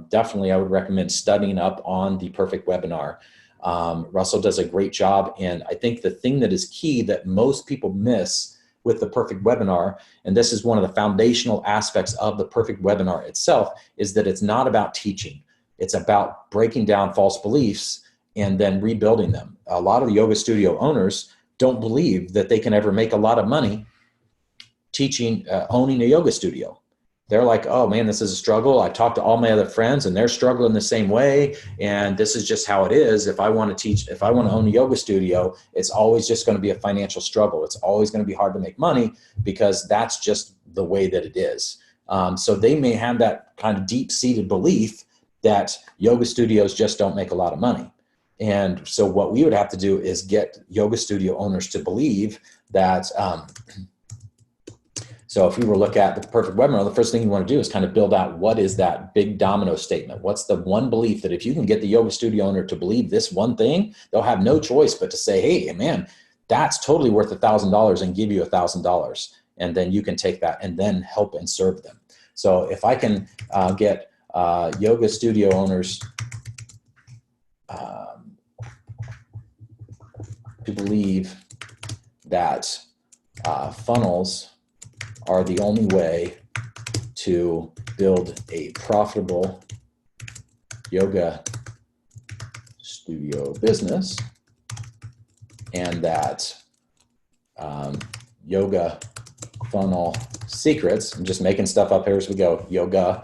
definitely I would recommend studying up on the perfect webinar. Russell does a great job, and I think the thing that is key that most people miss with the perfect webinar, and this is one of the foundational aspects of the perfect webinar itself, is that it's not about teaching. It's about breaking down false beliefs and then rebuilding them. A lot of the yoga studio owners don't believe that they can ever make a lot of money teaching, owning a yoga studio. They're like, oh man, this is a struggle. I talked to all my other friends and they're struggling the same way. And this is just how it is. If I want to own a yoga studio, it's always just going to be a financial struggle. It's always going to be hard to make money because that's just the way that it is. So they may have that kind of deep-seated belief that yoga studios just don't make a lot of money. And so what we would have to do is get yoga studio owners to believe that, so if we were to look at the perfect webinar, the first thing you want to do is kind of build out what is that big domino statement? What's the one belief that if you can get the yoga studio owner to believe this one thing, they'll have no choice but to say, hey, man, that's totally worth $1,000 and give you $1,000. And then you can take that and then help and serve them. So if I can get yoga studio owners to believe that funnels are the only way to build a profitable yoga studio business, and that yoga funnel secrets, I'm just making stuff up here as we go, yoga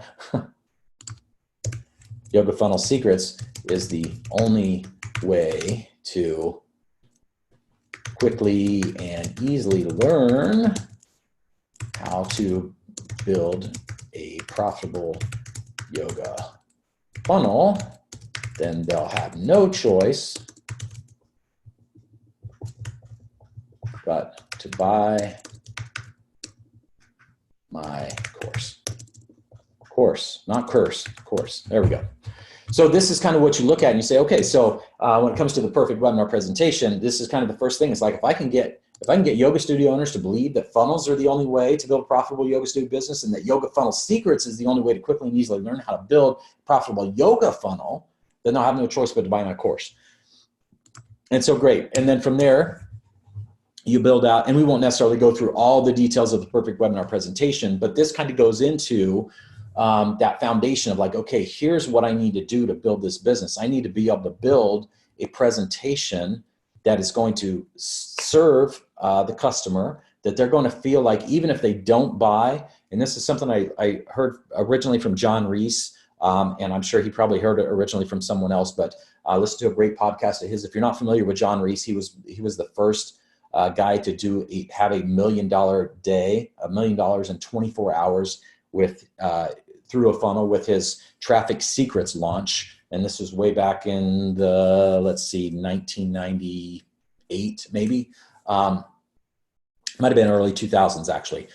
funnel secrets is the only way to quickly and easily learn how to build a profitable yoga funnel. Then they'll have no choice but to buy my course. Course, not curse, course. There we go. So this is kind of what you look at and you say, okay, so when it comes to the perfect webinar presentation, this is kind of the first thing. It's like, if I can get yoga studio owners to believe that funnels are the only way to build a profitable yoga studio business, and that yoga funnel secrets is the only way to quickly and easily learn how to build a profitable yoga funnel, then they'll have no choice but to buy my course. And so great. And then from there, you build out, and we won't necessarily go through all the details of the perfect webinar presentation, but this kind of goes into that foundation of like, okay, here's what I need to do to build this business. I need to be able to build a presentation that is going to serve the customer, that they're going to feel like, even if they don't buy, and this is something I heard originally from John Reese, and I'm sure he probably heard it originally from someone else, but listen to a great podcast of his. If you're not familiar with John Reese, he was the first guy to have $1 million day, $1 million in 24 hours with through a funnel with his Traffic Secrets launch. And this was way back in the, let's see, 1998, maybe. Might have been early 2000s, actually.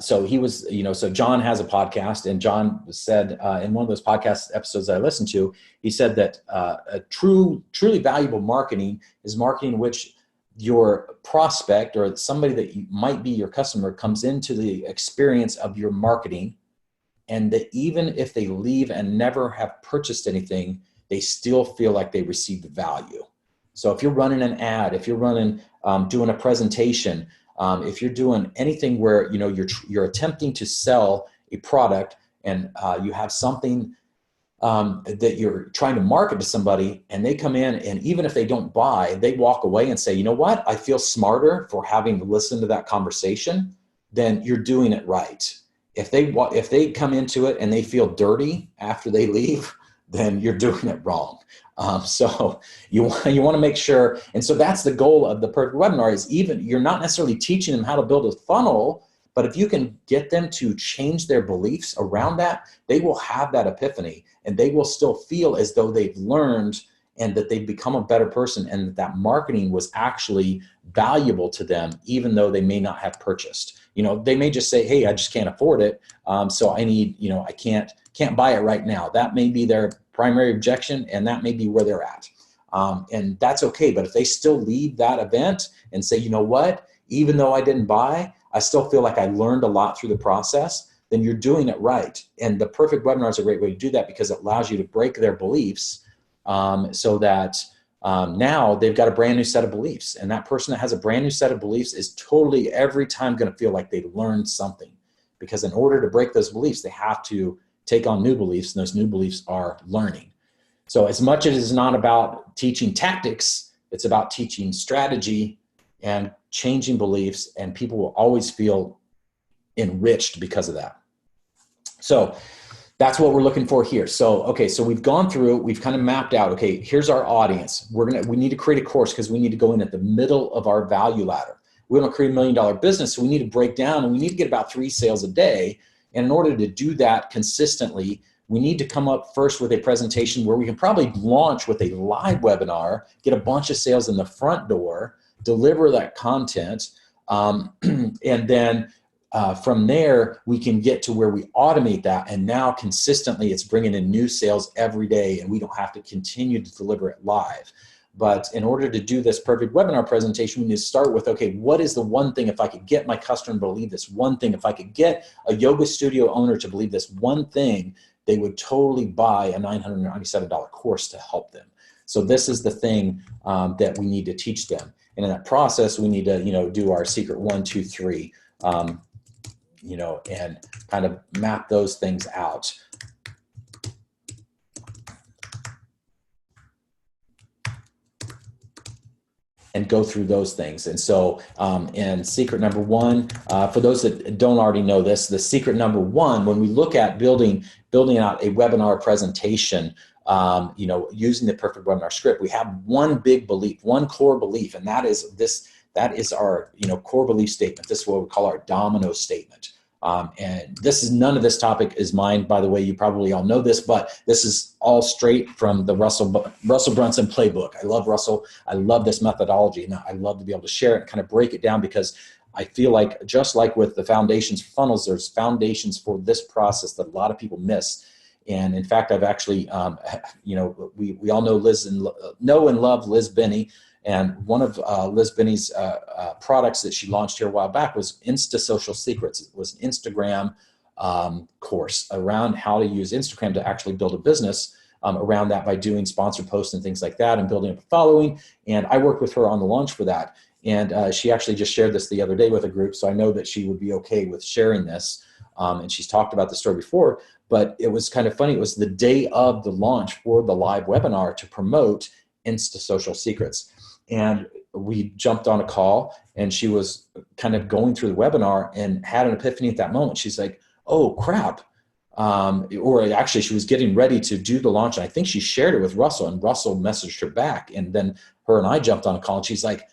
So he was, so John has a podcast, and John said in one of those podcast episodes that I listened to, he said that a truly valuable marketing is marketing in which your prospect or somebody that might be your customer comes into the experience of your marketing, and that even if they leave and never have purchased anything, they still feel like they received value. So if you're running an ad, if you're running, doing a presentation, if you're doing anything where you're attempting to sell a product, and you have something that you're trying to market to somebody, and they come in, and even if they don't buy, they walk away and say, you know what, I feel smarter for having listened to that conversation, then you're doing it right. If they come into it and they feel dirty after they leave, then you're doing it wrong. So you want to make sure, and so that's the goal of the perfect webinar, is even you're not necessarily teaching them how to build a funnel, but if you can get them to change their beliefs around that, they will have that epiphany, and they will still feel as though they've learned and that they've become a better person, and that marketing was actually valuable to them, even though they may not have purchased. They may just say, hey, I just can't afford it. So I need, I can't buy it right now. That may be their primary objection, and that may be where they're at. And that's okay. But if they still leave that event and say, you know what, even though I didn't buy, I still feel like I learned a lot through the process, then you're doing it right. And the perfect webinar is a great way to do that, because it allows you to break their beliefs so that now they've got a brand new set of beliefs. And that person that has a brand new set of beliefs is totally every time going to feel like they learned something, because in order to break those beliefs, they have to take on new beliefs, and those new beliefs are learning. So as much as it's not about teaching tactics, it's about teaching strategy and changing beliefs, and people will always feel enriched because of that. So that's what we're looking for here. So, okay, so we've gone through, we've kind of mapped out, okay, here's our audience. We need to create a course, because we need to go in at the middle of our value ladder. We want to create $1 million business, so we need to break down, and we need to get about 3 sales a day. And in order to do that consistently, we need to come up first with a presentation where we can probably launch with a live webinar, get a bunch of sales in the front door, deliver that content, and then from there, we can get to where we automate that, and now consistently it's bringing in new sales every day, and we don't have to continue to deliver it live. But in order to do this perfect webinar presentation, we need to start with, okay, what is the one thing, if I could get my customer to believe this one thing, if I could get a yoga studio owner to believe this one thing, they would totally buy a $997 course to help them. So this is the thing that we need to teach them. And in that process, we need to, do our secret 1, 2, 3, and kind of map those things out. and go through those things. And so, and secret number one, for those that don't already know this, the secret number one, when we look at building out a webinar presentation, using the perfect webinar script, we have one big belief, one core belief, and that is this. That is our, core belief statement. This is what we call our domino statement. And none of this topic is mine, by the way. You probably all know this, but this is all straight from the Russell Brunson playbook. I love Russell. I love this methodology, and I love to be able to share it and kind of break it down, because I feel like, just like with the foundations for funnels, there's foundations for this process that a lot of people miss. And in fact, I've actually, we all know and love Liz Benny. And one of Liz Benny's products that she launched here a while back was Insta Social Secrets. It was an Instagram course around how to use Instagram to actually build a business around that by doing sponsored posts and things like that and building up a following. And I worked with her on the launch for that. And she actually just shared this the other day with a group. So I know that she would be okay with sharing this. And she's talked about the story before, but it was kind of funny. It was the day of the launch for the live webinar to promote Insta Social Secrets. And we jumped on a call, and she was kind of going through the webinar and had an epiphany at that moment. She's like, oh, crap. Or actually, she was getting ready to do the launch. And I think she shared it with Russell, and Russell messaged her back. And then her and I jumped on a call, and she's like,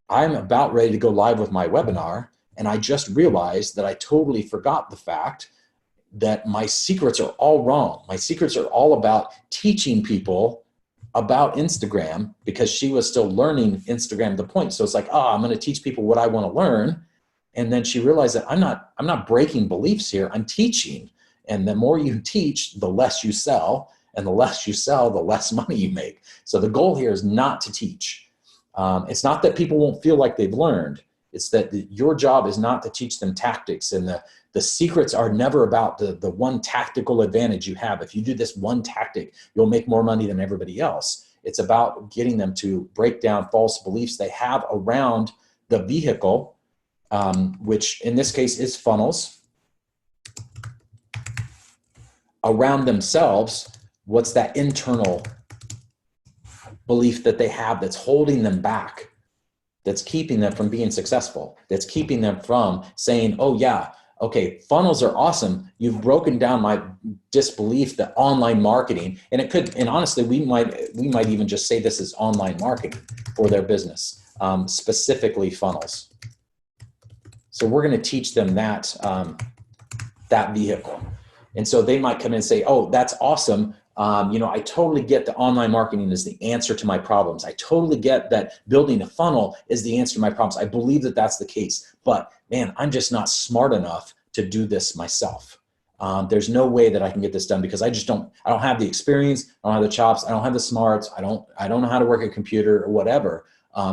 I'm about ready to go live with my webinar. And I just realized that I totally forgot the fact that my secrets are all wrong. My secrets are all about teaching people about Instagram, because she was still learning Instagram to the point. So it's like, I'm going to teach people what I want to learn. And then she realized that I'm not breaking beliefs here. I'm teaching. And the more you teach, the less you sell. And the less you sell, the less money you make. So the goal here is not to teach. It's not that people won't feel like they've learned. It's that your job is not to teach them tactics, and the secrets are never about the one tactical advantage you have. If you do this one tactic, you'll make more money than everybody else. It's about getting them to break down false beliefs they have around the vehicle, which in this case is funnels, around themselves. What's that internal belief that they have that's holding them back, that's keeping them from being successful, that's keeping them from saying, oh yeah, okay, funnels are awesome. You've broken down my disbelief that online marketing, and it could, and honestly, we might even just say this is online marketing for their business, specifically funnels. So we're going to teach them that, that vehicle. And so they might come in and say, oh, that's awesome. I totally get that online marketing is the answer to my problems. I totally get that building a funnel is the answer to my problems. I believe that that's the case, but man, I'm just not smart enough to do this myself. There's no way that I can get this done, because I don't have the experience. I don't have the chops. I don't have the smarts. I don't know how to work a computer or whatever.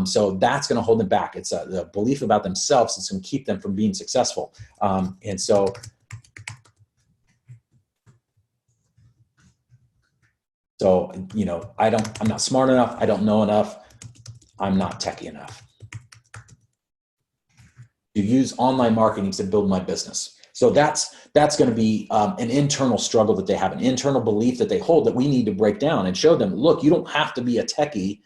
So that's going to hold them back. It's the belief about themselves that's going to keep them from being successful. And so I'm not smart enough. I don't know enough. I'm not techie enough to use online marketing to build my business. So that's going to be an internal struggle that they have, an internal belief that they hold that we need to break down and show them, look, you don't have to be a techie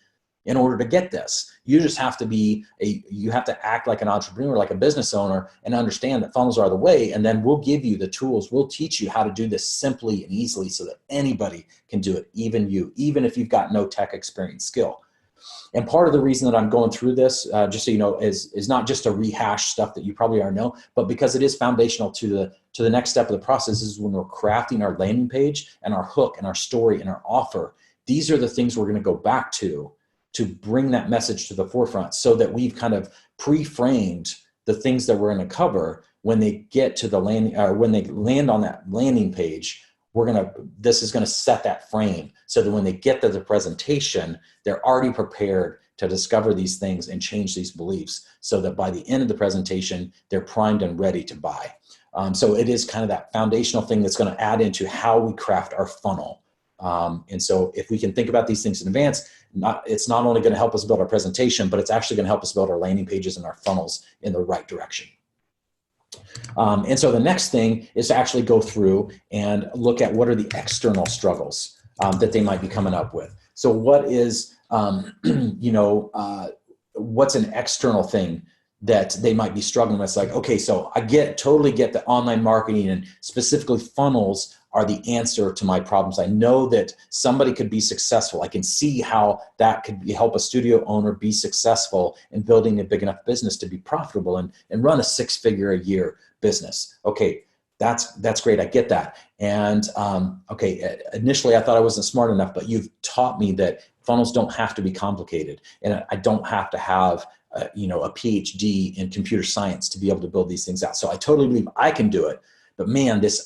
in order to get this. You just have to you have to act like an entrepreneur, like a business owner, and understand that funnels are the way. And then we'll give you the tools. We'll teach you how to do this simply and easily so that anybody can do it, even you, even if you've got no tech experience skill. And part of the reason that I'm going through this, just so you know, is not just to rehash stuff that you probably already know, but because it is foundational to the next step of the process. Is when we're crafting our landing page and our hook and our story and our offer. These are the things we're going to go back to bring that message to the forefront, so that we've kind of pre-framed the things that we're going to cover when they get to the landing, or when they land on that landing page. This is going to set that frame so that when they get to the presentation, they're already prepared to discover these things and change these beliefs, so that by the end of the presentation, they're primed and ready to buy. So it is kind of that foundational thing that's going to add into how we craft our funnel. And so if we can think about these things in advance, it's not only going to help us build our presentation, but it's actually going to help us build our landing pages and our funnels in the right direction. And so the next thing is to actually go through and look at what are the external struggles that they might be coming up with. So what is, what's an external thing that they might be struggling with. It's like, okay, so I totally get that online marketing and specifically funnels are the answer to my problems. I know that somebody could be successful. I can see how that could help a studio owner be successful in building a big enough business to be profitable and run a 6-figure a year business. Okay, that's great. I get that. And okay, initially I thought I wasn't smart enough, but you've taught me that funnels don't have to be complicated, and I don't have to have a PhD in computer science to be able to build these things out. So I totally believe I can do it. But man, this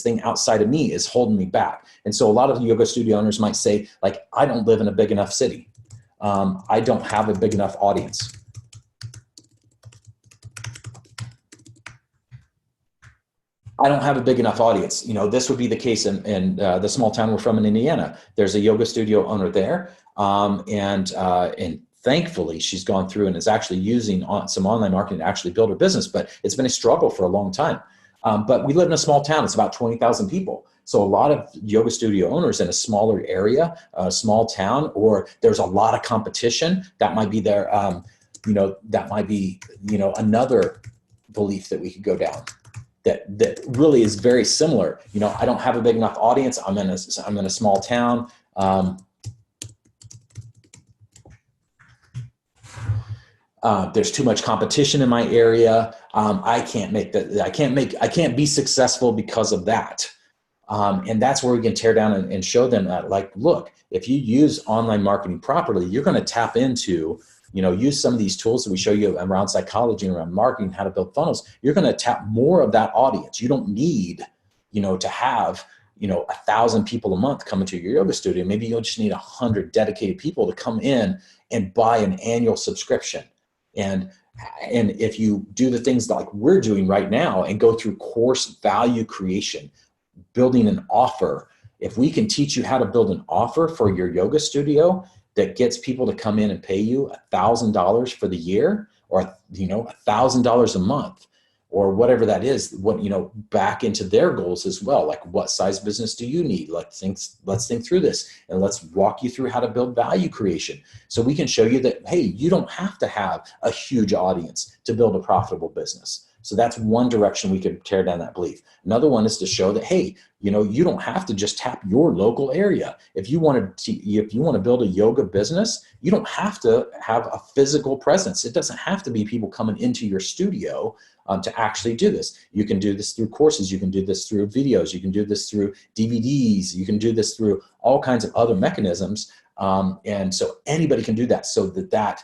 thing outside of me is holding me back. And so a lot of yoga studio owners might say, like, I don't live in a big enough city. I don't have a big enough audience. I don't have a big enough audience. This would be the case in the small town we're from in Indiana. There's a yoga studio owner there. And thankfully, she's gone through and is actually using some online marketing to actually build her business. But it's been a struggle for a long time. But we live in a small town. It's about 20,000 people. So a lot of yoga studio owners in a smaller area, a small town, or there's a lot of competition. That might be their, that might be, another belief that we could go down. That really is very similar. I don't have a big enough audience. I'm in a small town. There's too much competition in my area. I can't be successful because of that. And that's where we can tear down and show them that, like, look, if you use online marketing properly, you're going to tap into, use some of these tools that we show you around psychology and around marketing, how to build funnels. You're going to tap more of that audience. You don't need, to have, 1,000 people a month coming to your yoga studio. Maybe you'll just need 100 dedicated people to come in and buy an annual subscription. And if you do the things like we're doing right now and go through course value creation, building an offer, if we can teach you how to build an offer for your yoga studio that gets people to come in and pay you $1,000 for the year, or $1,000 a month, or whatever that is, back into their goals as well. Like, what size business do you need? Let's think through this, and let's walk you through how to build value creation. So we can show you that, hey, you don't have to have a huge audience to build a profitable business. So that's one direction we could tear down that belief. Another one is to show that, hey, you don't have to just tap your local area. If you want to build a yoga business, you don't have to have a physical presence. It doesn't have to be people coming into your studio to actually do this. You can do this through courses. You can do this through videos. You can do this through DVDs. You can do this through all kinds of other mechanisms. And so anybody can do that. So that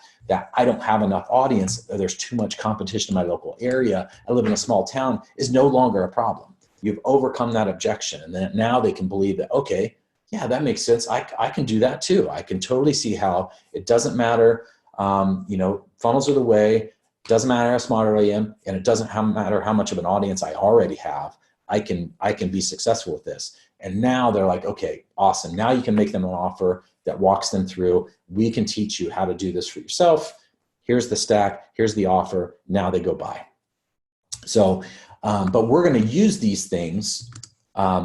I don't have enough audience, there's too much competition in my local area, I live in a small town, is no longer a problem. You've overcome that objection. And then now they can believe that, okay, yeah, that makes sense. I can do that too. I can totally see how it doesn't matter. Funnels are the way. Doesn't matter how smart I am, and it doesn't matter how much of an audience I already have. I can be successful with this. And now they're like, okay, awesome. Now you can make them an offer that walks them through. We can teach you how to do this for yourself. Here's the stack. Here's the offer. Now they go buy. So, but we're going to use these things,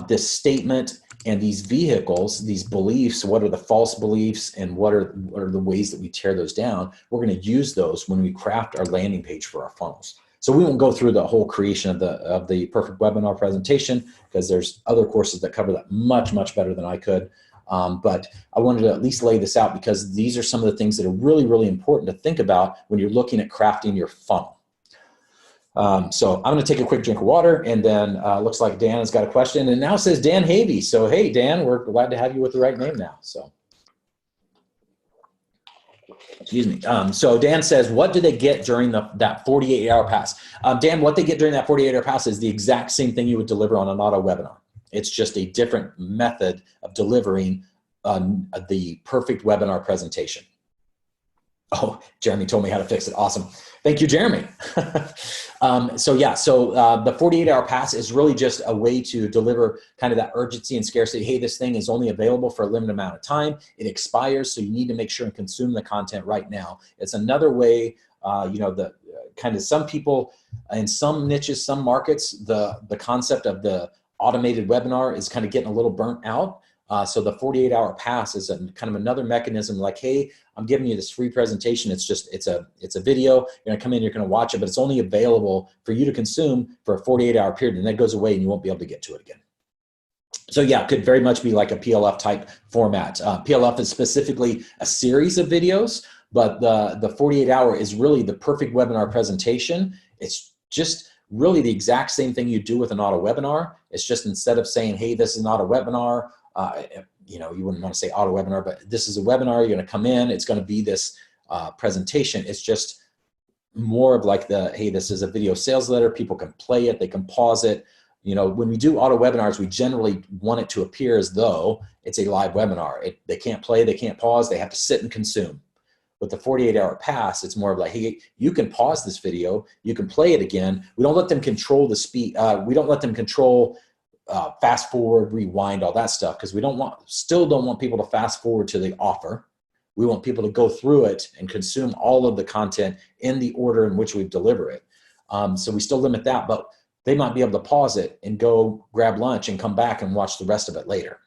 this statement and these vehicles, these beliefs. What are the false beliefs, and what are the ways that we tear those down? We're going to use those when we craft our landing page for our funnels. So we won't go through the whole creation of the perfect webinar presentation, because there's other courses that cover that much, much better than I could. But I wanted to at least lay this out, because these are some of the things that are really, really important to think about when you're looking at crafting your funnel. So I'm going to take a quick drink of water, and then looks like Dan has got a question, and now it says Dan Havey. So hey, Dan, we're glad to have you with the right name now. So. Excuse me. So Dan says, what do they get during that 48-hour pass? Dan, what they get during that 48-hour pass is the exact same thing you would deliver on an auto webinar. It's just a different method of delivering the perfect webinar presentation. Oh, Jeremy told me how to fix it. Awesome. Thank you, Jeremy. So the 48-hour pass is really just a way to deliver kind of that urgency and scarcity. Hey, this thing is only available for a limited amount of time. It expires, so you need to make sure and consume the content right now. It's another way, some people in some niches, some markets, the concept of the automated webinar is kind of getting a little burnt out. So the 48-hour pass is kind of another mechanism like, hey, I'm giving you this free presentation. It's a video. You're going to come in, you're going to watch it, but it's only available for you to consume for a 48-hour period, and that goes away and you won't be able to get to it again. So yeah, it could very much be like a PLF type format. PLF is specifically a series of videos, but the 48-hour is really the perfect webinar presentation. It's just really the exact same thing you do with an auto webinar. It's just instead of saying, hey, this is an auto webinar, you wouldn't want to say auto webinar, but this is a webinar, you're going to come in, it's going to be this presentation. It's just more of like hey, this is a video sales letter. People can play it, they can pause it. When we do auto webinars, we generally want it to appear as though it's a live webinar. They can't play, they can't pause, they have to sit and consume. With the 48-hour pass, it's more of like, hey, you can pause this video, you can play it again. We don't let them control the speed. We don't let them control fast forward, rewind, all that stuff, because still don't want people to fast forward to the offer. We want people to go through it and consume all of the content in the order in which we deliver it. So we still limit that, but they might be able to pause it and go grab lunch and come back and watch the rest of it later.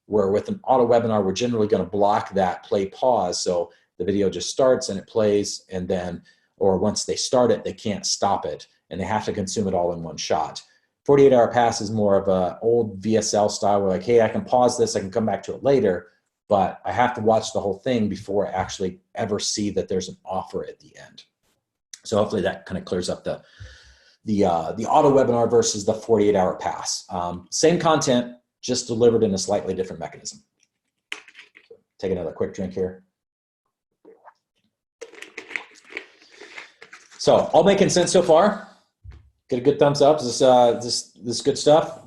Where with an auto webinar, we're generally going to block that play pause. So the video just starts and it plays, and then, or once they start it, they can't stop it and they have to consume it all in one shot. 48-hour pass is more of a old VSL style where like, hey, I can pause this, I can come back to it later, but I have to watch the whole thing before I actually ever see that there's an offer at the end. So hopefully that kind of clears up the auto webinar versus the 48-hour pass. Same content, just delivered in a slightly different mechanism. So take another quick drink here. So all making sense so far? Get a good thumbs up. Is this good stuff?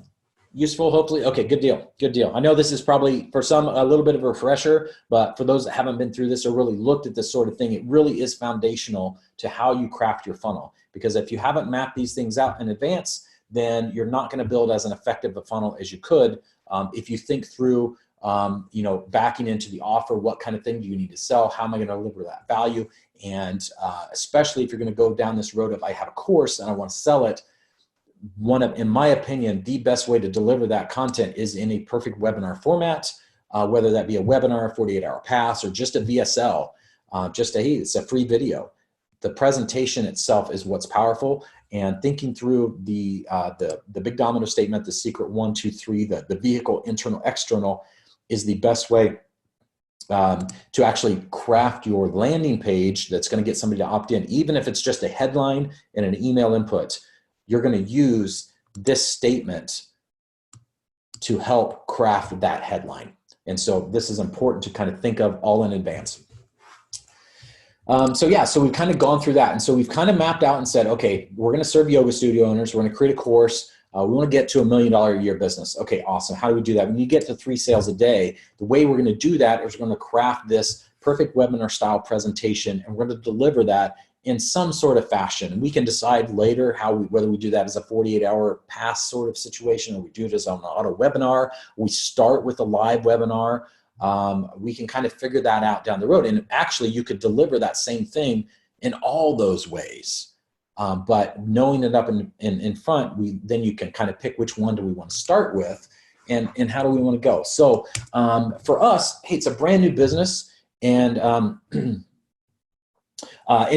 Useful, hopefully? Okay, good deal, good deal. I know this is probably, for some, a little bit of a refresher, but for those that haven't been through this or really looked at this sort of thing, it really is foundational to how you craft your funnel. Because if you haven't mapped these things out in advance, then you're not going to build as an effective a funnel as you could. If you think through, backing into the offer, what kind of thing do you need to sell? How am I going to deliver that value? And especially if you're going to go down this road of I have a course and I want to sell it, in my opinion, the best way to deliver that content is in a perfect webinar format, whether that be a webinar, 48-hour pass, or just a VSL, hey, it's a free video. The presentation itself is what's powerful, and thinking through the big domino statement, the secret 1, 2, 3, the vehicle, internal, external, is the best way to actually craft your landing page that's going to get somebody to opt in. Even if it's just a headline and an email input, you're going to use this statement to help craft that headline. And so this is important to kind of think of all in advance. So we've kind of gone through that. And so we've kind of mapped out and said, okay, we're going to serve yoga studio owners. We're going to create a course. We want to get to $1 million a year business. Okay, awesome. How do we do that? When you get to 3 sales a day, the way we're going to do that is we're going to craft this perfect webinar style presentation, and we're going to deliver that in some sort of fashion. And we can decide later whether we do that as a 48-hour pass sort of situation, or we do it as an auto webinar. We start with a live webinar. We can kind of figure that out down the road. And actually, you could deliver that same thing in all those ways. But knowing it up in front, then you can kind of pick which one do we want to start with, and how do we want to go. So for us, hey, it's a brand new business, and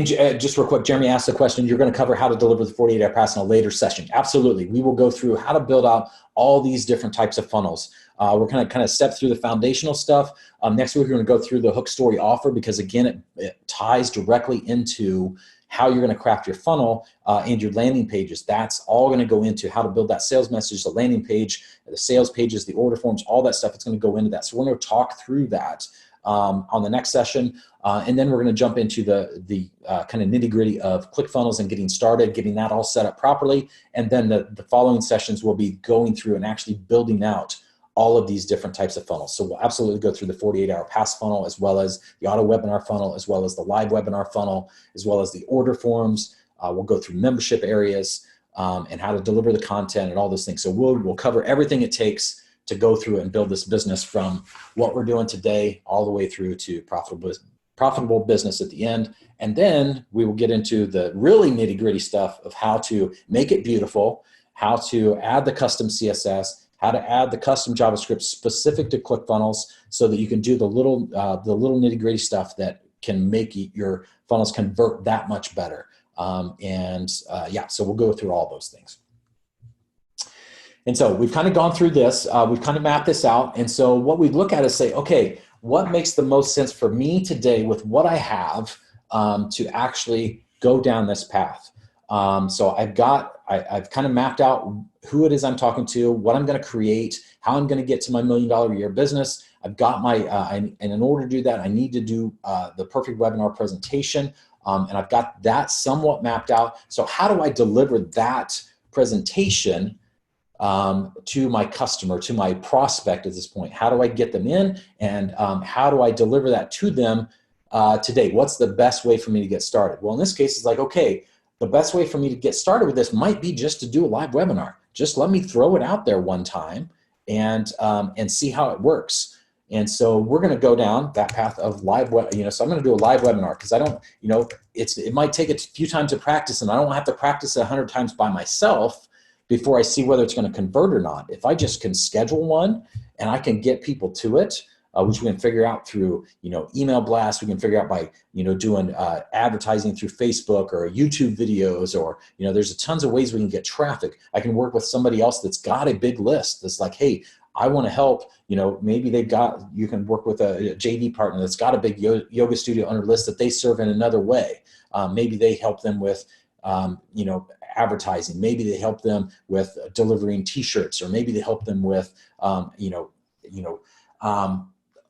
just real quick, Jeremy asked the question, you're going to cover how to deliver the 48-hour pass in a later session. Absolutely. We will go through how to build out all these different types of funnels. We're going to kind of step through the foundational stuff. Next week, we're going to go through the hook story offer, because again, it ties directly into how you're going to craft your funnel and your landing pages. That's all going to go into how to build that sales message, the landing page, the sales pages, the order forms, all that stuff. It's going to go into that. So we're going to talk through that on the next session. And then we're going to jump into the kind of nitty gritty of ClickFunnels and getting started, getting that all set up properly. And then the following sessions will be going through and actually building out all of these different types of funnels. So we'll absolutely go through the 48-hour pass funnel, as well as the auto webinar funnel, as well as the live webinar funnel, as well as the order forms. We'll go through membership areas and how to deliver the content and all those things. So we'll cover everything it takes to go through and build this business from what we're doing today all the way through to profitable business at the end. And then we will get into the really nitty gritty stuff of how to make it beautiful, how to add the custom CSS, how to add the custom JavaScript specific to ClickFunnels so that you can do the little nitty-gritty stuff that can make your funnels convert that much better. Yeah, so we'll go through all those things. And so we've kind of gone through this, we've kind of mapped this out. And so what we look at is say, okay, what makes the most sense for me today with what I have to actually go down this path? So I've kind of mapped out who it is I'm talking to, what I'm going to create, how I'm going to get to my $1 million a year business. I've got my, and in order to do that, I need to do the perfect webinar presentation. And I've got that somewhat mapped out. So how do I deliver that presentation to my customer, to my prospect at this point? How do I get them in, and how do I deliver that to them today? What's the best way for me to get started? Well, in this case, it's like, okay, the best way for me to get started with this might be just to do a live webinar. Just let me throw it out there one time and see how it works. And so we're going to go down that path of live, so I'm going to do a live webinar because I don't, it might take a few times to practice, and I don't have to practice 100 times by myself before I see whether it's going to convert or not. If I just can schedule one and I can get people to it, which we can figure out through, email blasts, we can figure out by, doing advertising through Facebook or YouTube videos, or, there's tons of ways we can get traffic. I can work with somebody else that's got a big list that's like, hey, I want to help, maybe you can work with a JV partner that's got a big yoga studio on their list that they serve in another way. Maybe they help them with, advertising. Maybe they help them with delivering t-shirts, or maybe they help them with,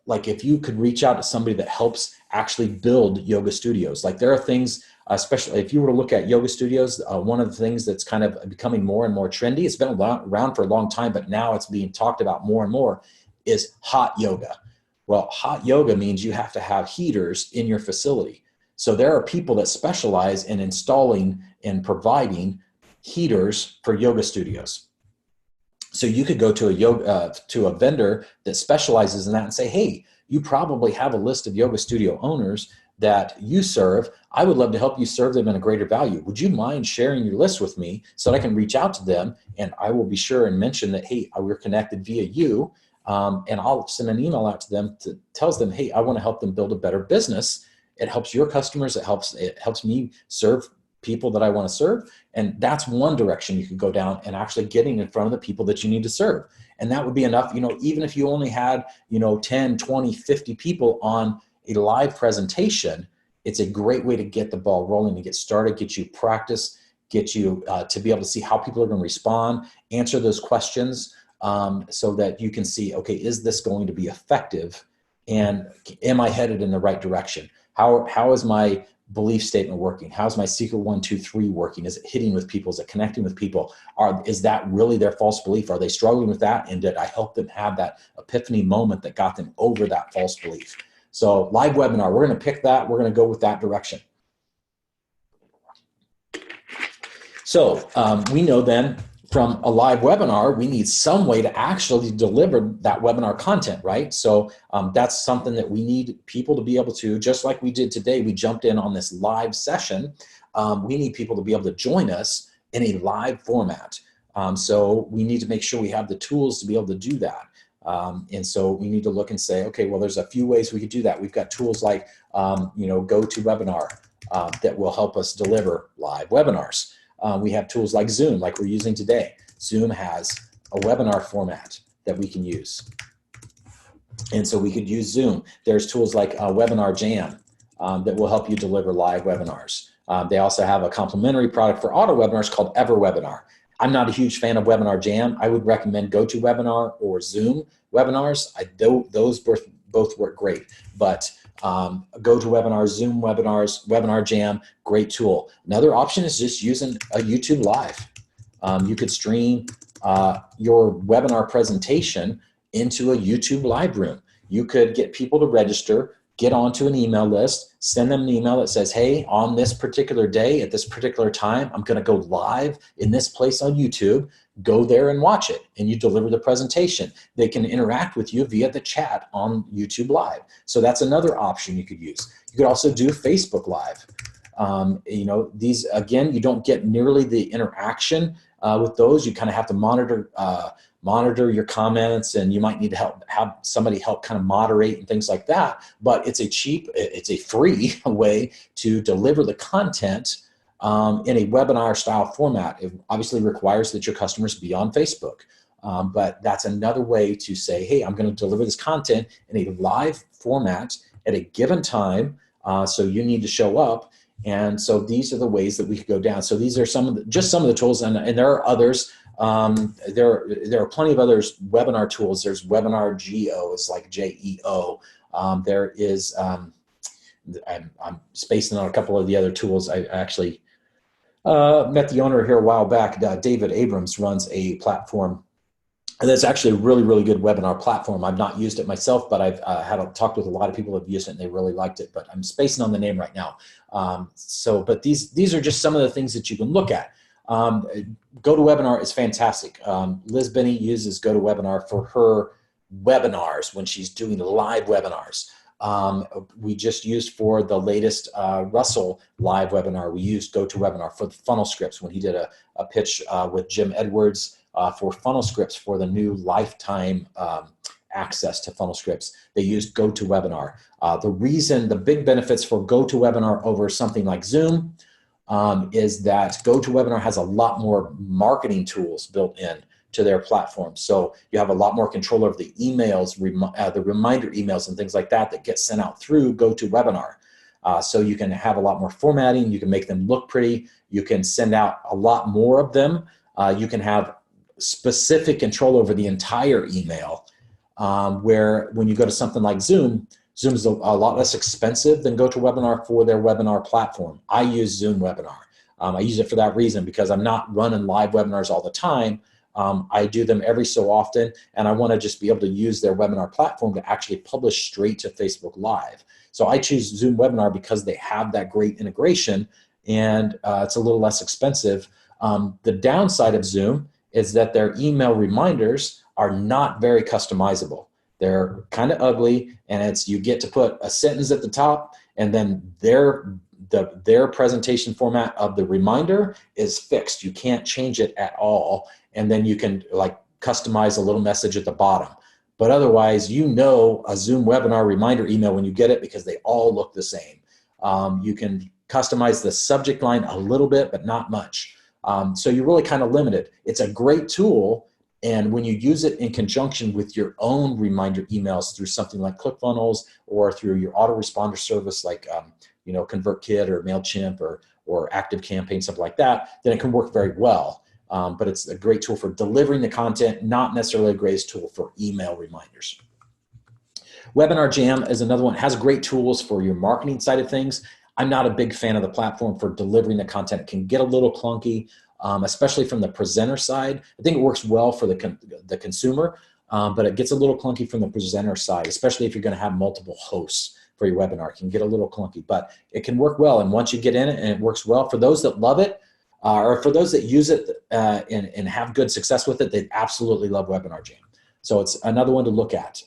like if you could reach out to somebody that helps actually build yoga studios. Like there are things, especially if you were to look at yoga studios, one of the things that's kind of becoming more and more trendy, it's been around for a long time, but now it's being talked about more and more, is hot yoga. Well, hot yoga means you have to have heaters in your facility. So there are people that specialize in installing and providing heaters for yoga studios. So you could go to a vendor that specializes in that and say, hey, you probably have a list of yoga studio owners that you serve. I would love to help you serve them in a greater value. Would you mind sharing your list with me so that I can reach out to them, and I will be sure and mention that, hey, we're connected via you, and I'll send an email out to them that tells them, hey, I want to help them build a better business. It helps your customers. It helps me serve people that I want to serve. And that's one direction you could go down, and actually getting in front of the people that you need to serve. And that would be enough, even if you only had, 10, 20, 50 people on a live presentation, it's a great way to get the ball rolling, to get started, get you practice, get you to be able to see how people are going to respond, answer those questions, so that you can see, okay, is this going to be effective? And am I headed in the right direction? How is my belief statement working? How's my secret 1, 2, 3 working? Is it hitting with people? Is it connecting with people? Is that really their false belief? Are they struggling with that? And did I help them have that epiphany moment that got them over that false belief? So live webinar, we're going to pick that. We're going to go with that direction. So we know then from a live webinar, we need some way to actually deliver that webinar content, right? So that's something that we need people to be able to, just like we did today, we jumped in on this live session. We need people to be able to join us in a live format. So we need to make sure we have the tools to be able to do that. And so we need to look and say, okay, well, there's a few ways we could do that. We've got tools like, GoToWebinar that will help us deliver live webinars. We have tools like Zoom, like we're using today. Zoom has a webinar format that we can use. And so we could use Zoom. There's tools like Webinar Jam that will help you deliver live webinars. They also have a complementary product for auto webinars called EverWebinar. I'm not a huge fan of Webinar Jam. I would recommend GoToWebinar or Zoom webinars. Those both work great, but GoToWebinar, Zoom webinars, Webinar Jam, great tool. Another option is just using a YouTube Live. You could stream your webinar presentation into a YouTube Live room. You could get people to register, get onto an email list, send them an email that says, hey, on this particular day at this particular time, I'm going to go live in this place on YouTube. Go there and watch it, and you deliver the presentation. They can interact with you via the chat on YouTube Live. So that's another option you could use. You could also do Facebook Live. These, again, you don't get nearly the interaction with those. You kind of have to monitor your comments, and you might need to have somebody help kind of moderate and things like that. But it's a free way to deliver the content in a webinar style format. It obviously requires that your customers be on Facebook. But that's another way to say, hey, I'm going to deliver this content in a live format at a given time. So you need to show up. And so these are the ways that we could go down. So these are just some of the tools, and there are others. There are plenty of others webinar tools. There's Webinar Geo, it's like GEO. There is, I'm spacing on a couple of the other tools. I actually met the owner here a while back. David Abrams runs a platform that's actually a really, really good webinar platform. I've not used it myself, but I've talked with a lot of people who have used it and they really liked it, but I'm spacing on the name right now. But these are just some of the things that you can look at. GoToWebinar is fantastic. Liz Benny uses GoToWebinar for her webinars when she's doing live webinars. We just used for the latest Russell live webinar, we used GoToWebinar for the funnel scripts when he did a pitch with Jim Edwards for funnel scripts for the new lifetime access to funnel scripts. They used GoToWebinar. The big benefits for GoToWebinar over something like Zoom is that GoToWebinar has a lot more marketing tools built in to their platform. So you have a lot more control over the emails, the reminder emails and things like that get sent out through GoToWebinar. So you can have a lot more formatting. You can make them look pretty. You can send out a lot more of them. You can have specific control over the entire email, where when you go to something like Zoom, Zoom's a lot less expensive than GoToWebinar for their webinar platform. I use Zoom Webinar. I use it for that reason, because I'm not running live webinars all the time. I do them every so often, and I want to just be able to use their webinar platform to actually publish straight to Facebook Live. So I choose Zoom Webinar because they have that great integration, and it's a little less expensive. The downside of Zoom is that their email reminders are not very customizable. They're kind of ugly, and you get to put a sentence at the top, and then their presentation format of the reminder is fixed. You can't change it at all. And then you can customize a little message at the bottom. But otherwise, a Zoom webinar reminder email when you get it, because they all look the same. You can customize the subject line a little bit, but not much. So you're really kind of limited. It's a great tool, and when you use it in conjunction with your own reminder emails through something like ClickFunnels or through your autoresponder service like ConvertKit or MailChimp or ActiveCampaign, something like that, then it can work very well. But it's a great tool for delivering the content, not necessarily a great tool for email reminders. Webinar Jam is another one. It has great tools for your marketing side of things. I'm not a big fan of the platform for delivering the content. It can get a little clunky, especially from the presenter side. I think it works well for the consumer, but it gets a little clunky from the presenter side, especially if you're going to have multiple hosts for your webinar. It can get a little clunky, but it can work well. And once you get in it and it works well, for those that love it, or for those that use it and have good success with it, they absolutely love Webinar Jam. So it's another one to look at.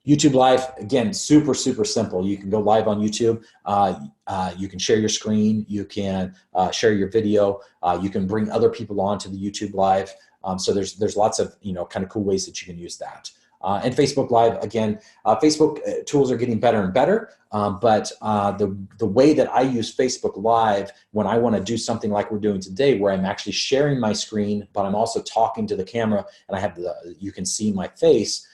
YouTube Live, again, super, super simple. You can go live on YouTube. You can share your screen. You can share your video. You can bring other people onto the YouTube Live. So there's lots of kind of cool ways that you can use that. And Facebook Live, again, Facebook tools are getting better and better, but the way that I use Facebook Live when I want to do something like we're doing today, where I'm actually sharing my screen, but I'm also talking to the camera, and I have you can see my face,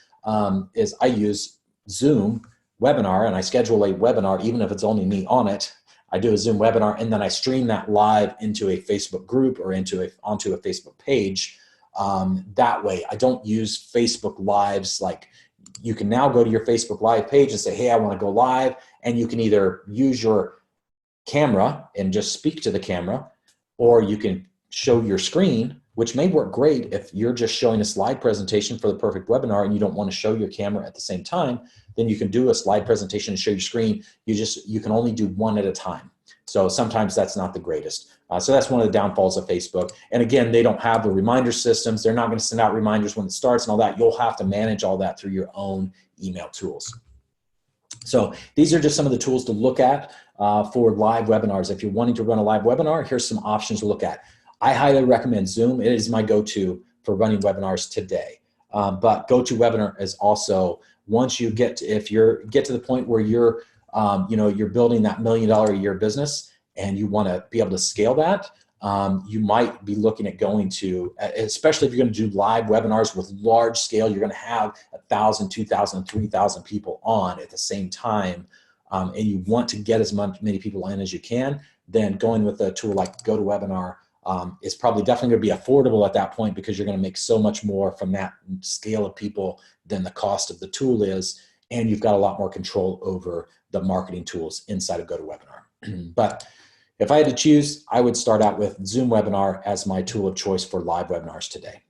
is I use Zoom Webinar, and I schedule a webinar, even if it's only me on it. I do a Zoom webinar, and then I stream that live into a Facebook group or onto a Facebook page. That way, I don't use Facebook Lives. Like, you can now go to your Facebook Live page and say, hey, I want to go live. And you can either use your camera and just speak to the camera, or you can show your screen, which may work great if you're just showing a slide presentation for the perfect webinar and you don't want to show your camera at the same time. Then you can do a slide presentation and show your screen. You can only do one at a time. So sometimes that's not the greatest. So that's one of the downfalls of Facebook. And again, they don't have the reminder systems. They're not going to send out reminders when it starts and all that. You'll have to manage all that through your own email tools. So these are just some of the tools to look at for live webinars. If you're wanting to run a live webinar, here's some options to look at. I highly recommend Zoom. It is my go-to for running webinars today. But GoToWebinar is also, once you get to, if you're get to the point where you're, you're building that $1 million a year business and you want to be able to scale that, you might be looking at going to, especially if you're going to do live webinars with large scale, you're going to have 1,000, 2,000, 3,000 people on at the same time. And you want to get as many people in as you can, then going with a tool like GoToWebinar is probably definitely going to be affordable at that point, because you're going to make so much more from that scale of people than the cost of the tool is. And you've got a lot more control over the marketing tools inside of GoToWebinar. But if I had to choose, I would start out with Zoom Webinar as my tool of choice for live webinars today.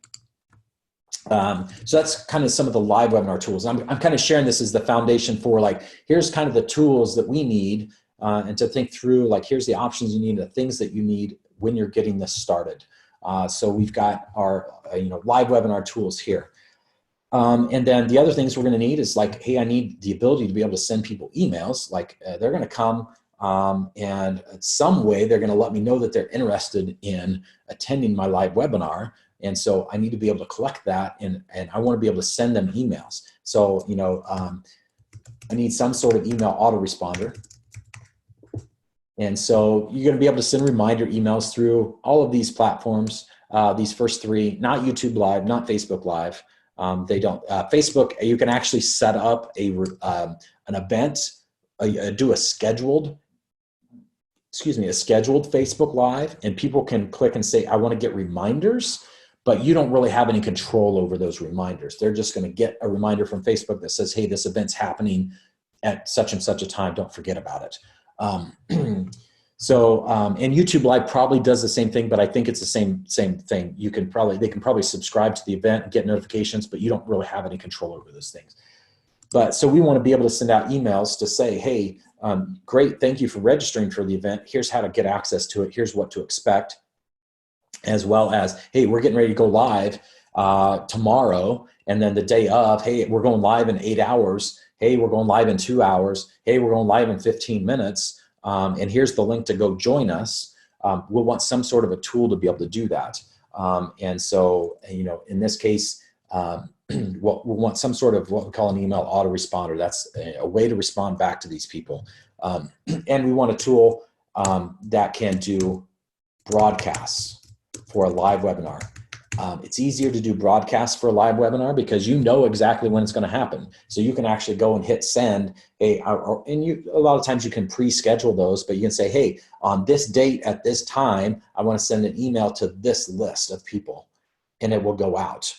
So that's kind of some of the live webinar tools. I'm kind of sharing this as the foundation for, like, here's kind of the tools that we need, and to think through, like, here's the options you need, the things that you need when you're getting this started. So we've got our live webinar tools here. And then the other things we're going to need is, like, hey, I need the ability to be able to send people emails. Like, they're going to come and in some way they're going to let me know that they're interested in attending my live webinar. And so I need to be able to collect that, and I want to be able to send them emails. So, I need some sort of email autoresponder. And so you're going to be able to send reminder emails through all of these platforms, these first three, not YouTube Live, not Facebook Live. They don't, Facebook, you can actually set up an event, do a scheduled Facebook Live, and people can click and say, I want to get reminders, but you don't really have any control over those reminders. They're just going to get a reminder from Facebook that says, hey, this event's happening at such and such a time, don't forget about it. And YouTube Live probably does the same thing, but I think it's the same thing. They can probably subscribe to the event and get notifications, but you don't really have any control over those things. But so we want to be able to send out emails to say, hey, great, thank you for registering for the event. Here's how to get access to it. Here's what to expect. As well as, hey, we're getting ready to go live tomorrow. And then the day of, hey, we're going live in 8 hours. Hey, we're going live in 2 hours. Hey, we're going live in 15 minutes. And here's the link to go join us. We'll want some sort of a tool to be able to do that. And so, in this case, we'll want some sort of what we call an email autoresponder. That's a way to respond back to these people. And we want a tool that can do broadcasts for a live webinar. It's easier to do broadcasts for a live webinar because you know exactly when it's going to happen. So you can actually go and hit send. Hey, a lot of times you can pre-schedule those, but you can say, hey, on this date at this time, I want to send an email to this list of people, and it will go out.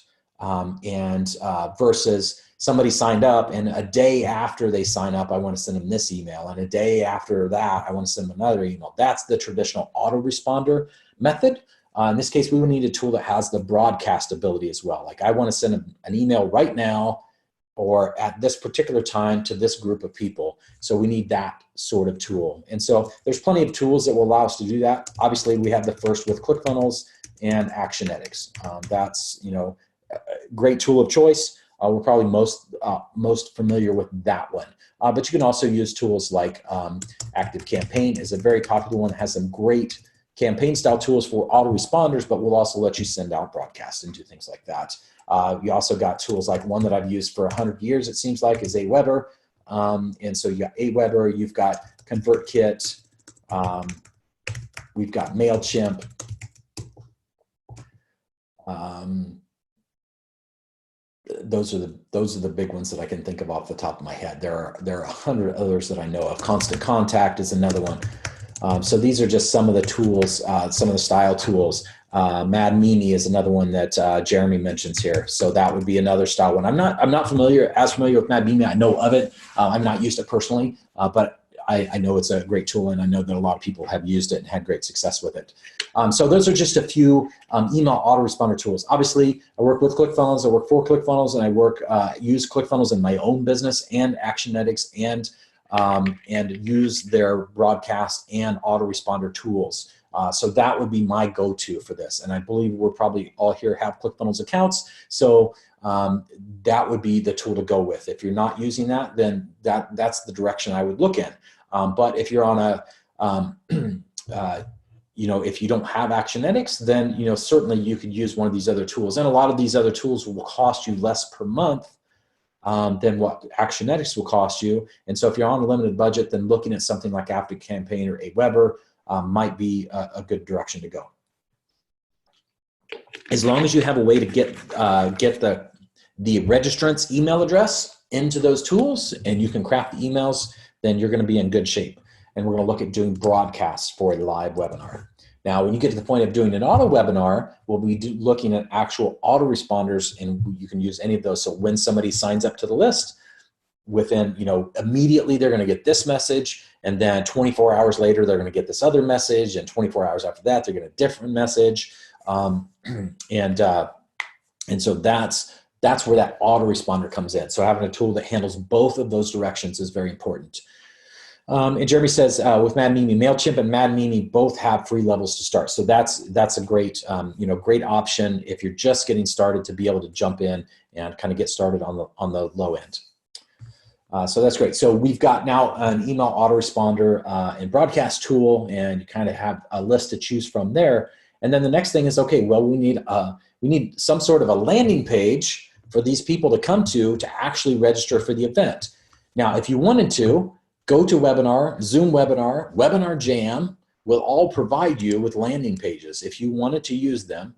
Versus somebody signed up, and a day after they sign up, I want to send them this email, and a day after that, I want to send them another email. That's the traditional autoresponder method. In this case, we would need a tool that has the broadcast ability as well. Like, I want to send an email right now or at this particular time to this group of people. So we need that sort of tool. And so there's plenty of tools that will allow us to do that. Obviously, we have the first with ClickFunnels and Actionetics. That's, a great tool of choice. We're probably most familiar with that one. But you can also use tools like ActiveCampaign is a very popular one. It has some great campaign style tools for autoresponders, but will also let you send out broadcasts and do things like that. You also got tools like one that I've used for 100 years, it seems like, is Aweber. And so you got Aweber, you've got ConvertKit, we've got MailChimp. Those are the big ones that I can think of off the top of my head. There are 100 others that I know of. Constant Contact is another one. So these are just some of the tools, some of the style tools. Mad Mimi is another one that Jeremy mentions here. So that would be another style one. I'm not familiar with Mad Mimi. I know of it. I've not used it personally, but I know it's a great tool, and I know that a lot of people have used it and had great success with it. So those are just a few email autoresponder tools. Obviously, I work with ClickFunnels, I work for ClickFunnels, and I use ClickFunnels in my own business and Actionetics, and use their broadcast and autoresponder tools. So that would be my go-to for this. And I believe we're probably all here have ClickFunnels accounts. So that would be the tool to go with. If you're not using that, then that's the direction I would look in. But if you're on a, if you don't have Actionetics, then, certainly you could use one of these other tools. And a lot of these other tools will cost you less per month than what Actionetics will cost you. And so if you're on a limited budget, then looking at something like ActiveCampaign or Aweber might be a good direction to go. As long as you have a way to get the registrant's email address into those tools and you can craft the emails, then you're going to be in good shape. And we're going to look at doing broadcasts for a live webinar. Now, when you get to the point of doing an auto webinar, we'll be looking at actual autoresponders, and you can use any of those. So when somebody signs up to the list, within, immediately they're going to get this message, and then 24 hours later, they're going to get this other message, and 24 hours after that, they're going to get a different message. And so that's where that autoresponder comes in. So having a tool that handles both of those directions is very important. And Jeremy says, with MadMimi, MailChimp and MadMimi both have free levels to start. So that's a great, great option if you're just getting started to be able to jump in and kind of get started on the low end. So that's great. So we've got now an email autoresponder and broadcast tool, and you kind of have a list to choose from there. And then the next thing is, okay, well, we need some sort of a landing page for these people to come to actually register for the event. Now, if you wanted to, GoToWebinar, Zoom Webinar, Webinar Jam will all provide you with landing pages. If you wanted to use them,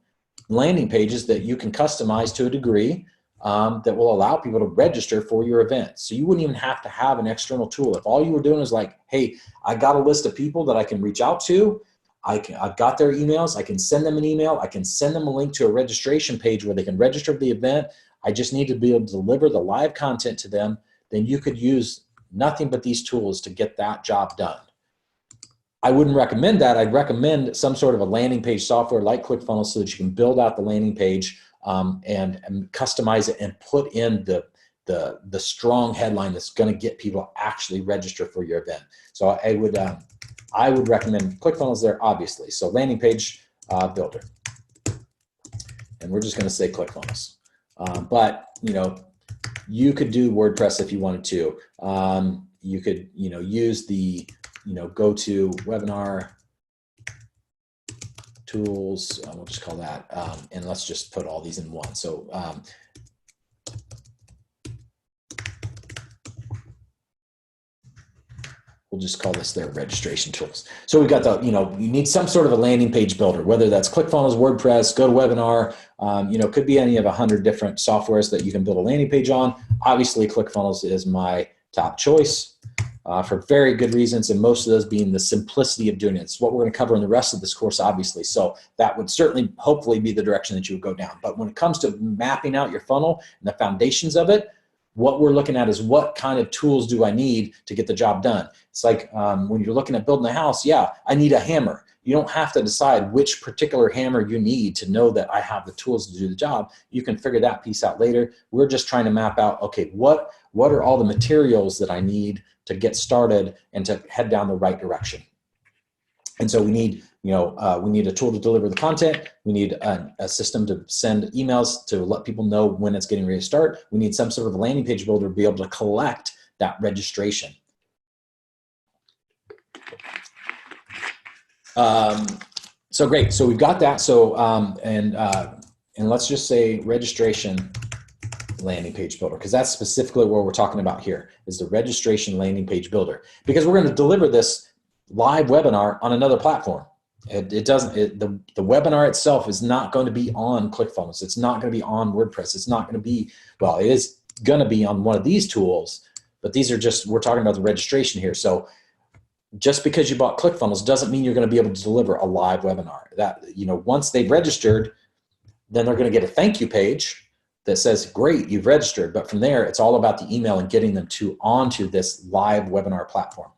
landing pages that you can customize to a degree that will allow people to register for your event. So you wouldn't even have to have an external tool. If all you were doing is like, hey, I got a list of people that I can reach out to, I've got their emails, I can send them an email, I can send them a link to a registration page where they can register for the event, I just need to be able to deliver the live content to them, then you could use nothing but these tools to get that job done. I wouldn't recommend that. I'd recommend some sort of a landing page software like ClickFunnels so that you can build out the landing page and customize it and put in the strong headline that's going to get people to actually register for your event. So I would recommend ClickFunnels there, obviously. So landing page builder, and we're just going to say ClickFunnels. But you could do WordPress if you wanted to. You could, use the, GoToWebinar tools. We'll just call that, and let's just put all these in one. So we'll just call this their registration tools. So we've got the, you need some sort of a landing page builder, whether that's ClickFunnels, WordPress, GoToWebinar, could be any of 100 different softwares that you can build a landing page on. Obviously, ClickFunnels is my top choice for very good reasons, and most of those being the simplicity of doing it. It's what we're going to cover in the rest of this course, obviously. So that would certainly, hopefully, be the direction that you would go down. But when it comes to mapping out your funnel and the foundations of it, what we're looking at is what kind of tools do I need to get the job done. It's like when you're looking at building a house, yeah, I need a hammer. You don't have to decide which particular hammer you need to know that I have the tools to do the job. You can figure that piece out later. We're just trying to map out, okay, what are all the materials that I need to get started and to head down the right direction. And so we need, we need a tool to deliver the content. We need a system to send emails to let people know when it's getting ready to start. We need some sort of a landing page builder to be able to collect that registration. So great. So we've got that. So and let's just say registration landing page builder, because that's specifically what we're talking about here is the registration landing page builder, because we're going to deliver this live webinar on another platform. The webinar itself is not going to be on ClickFunnels. It's not going to be on WordPress. It's not going to be, well, it is going to be on one of these tools, but these are just, we're talking about the registration here. So just because you bought ClickFunnels doesn't mean you're going to be able to deliver a live webinar. That, once they've registered, then they're going to get a thank you page that says, great, you've registered. But from there, it's all about the email and getting them onto this live webinar platform.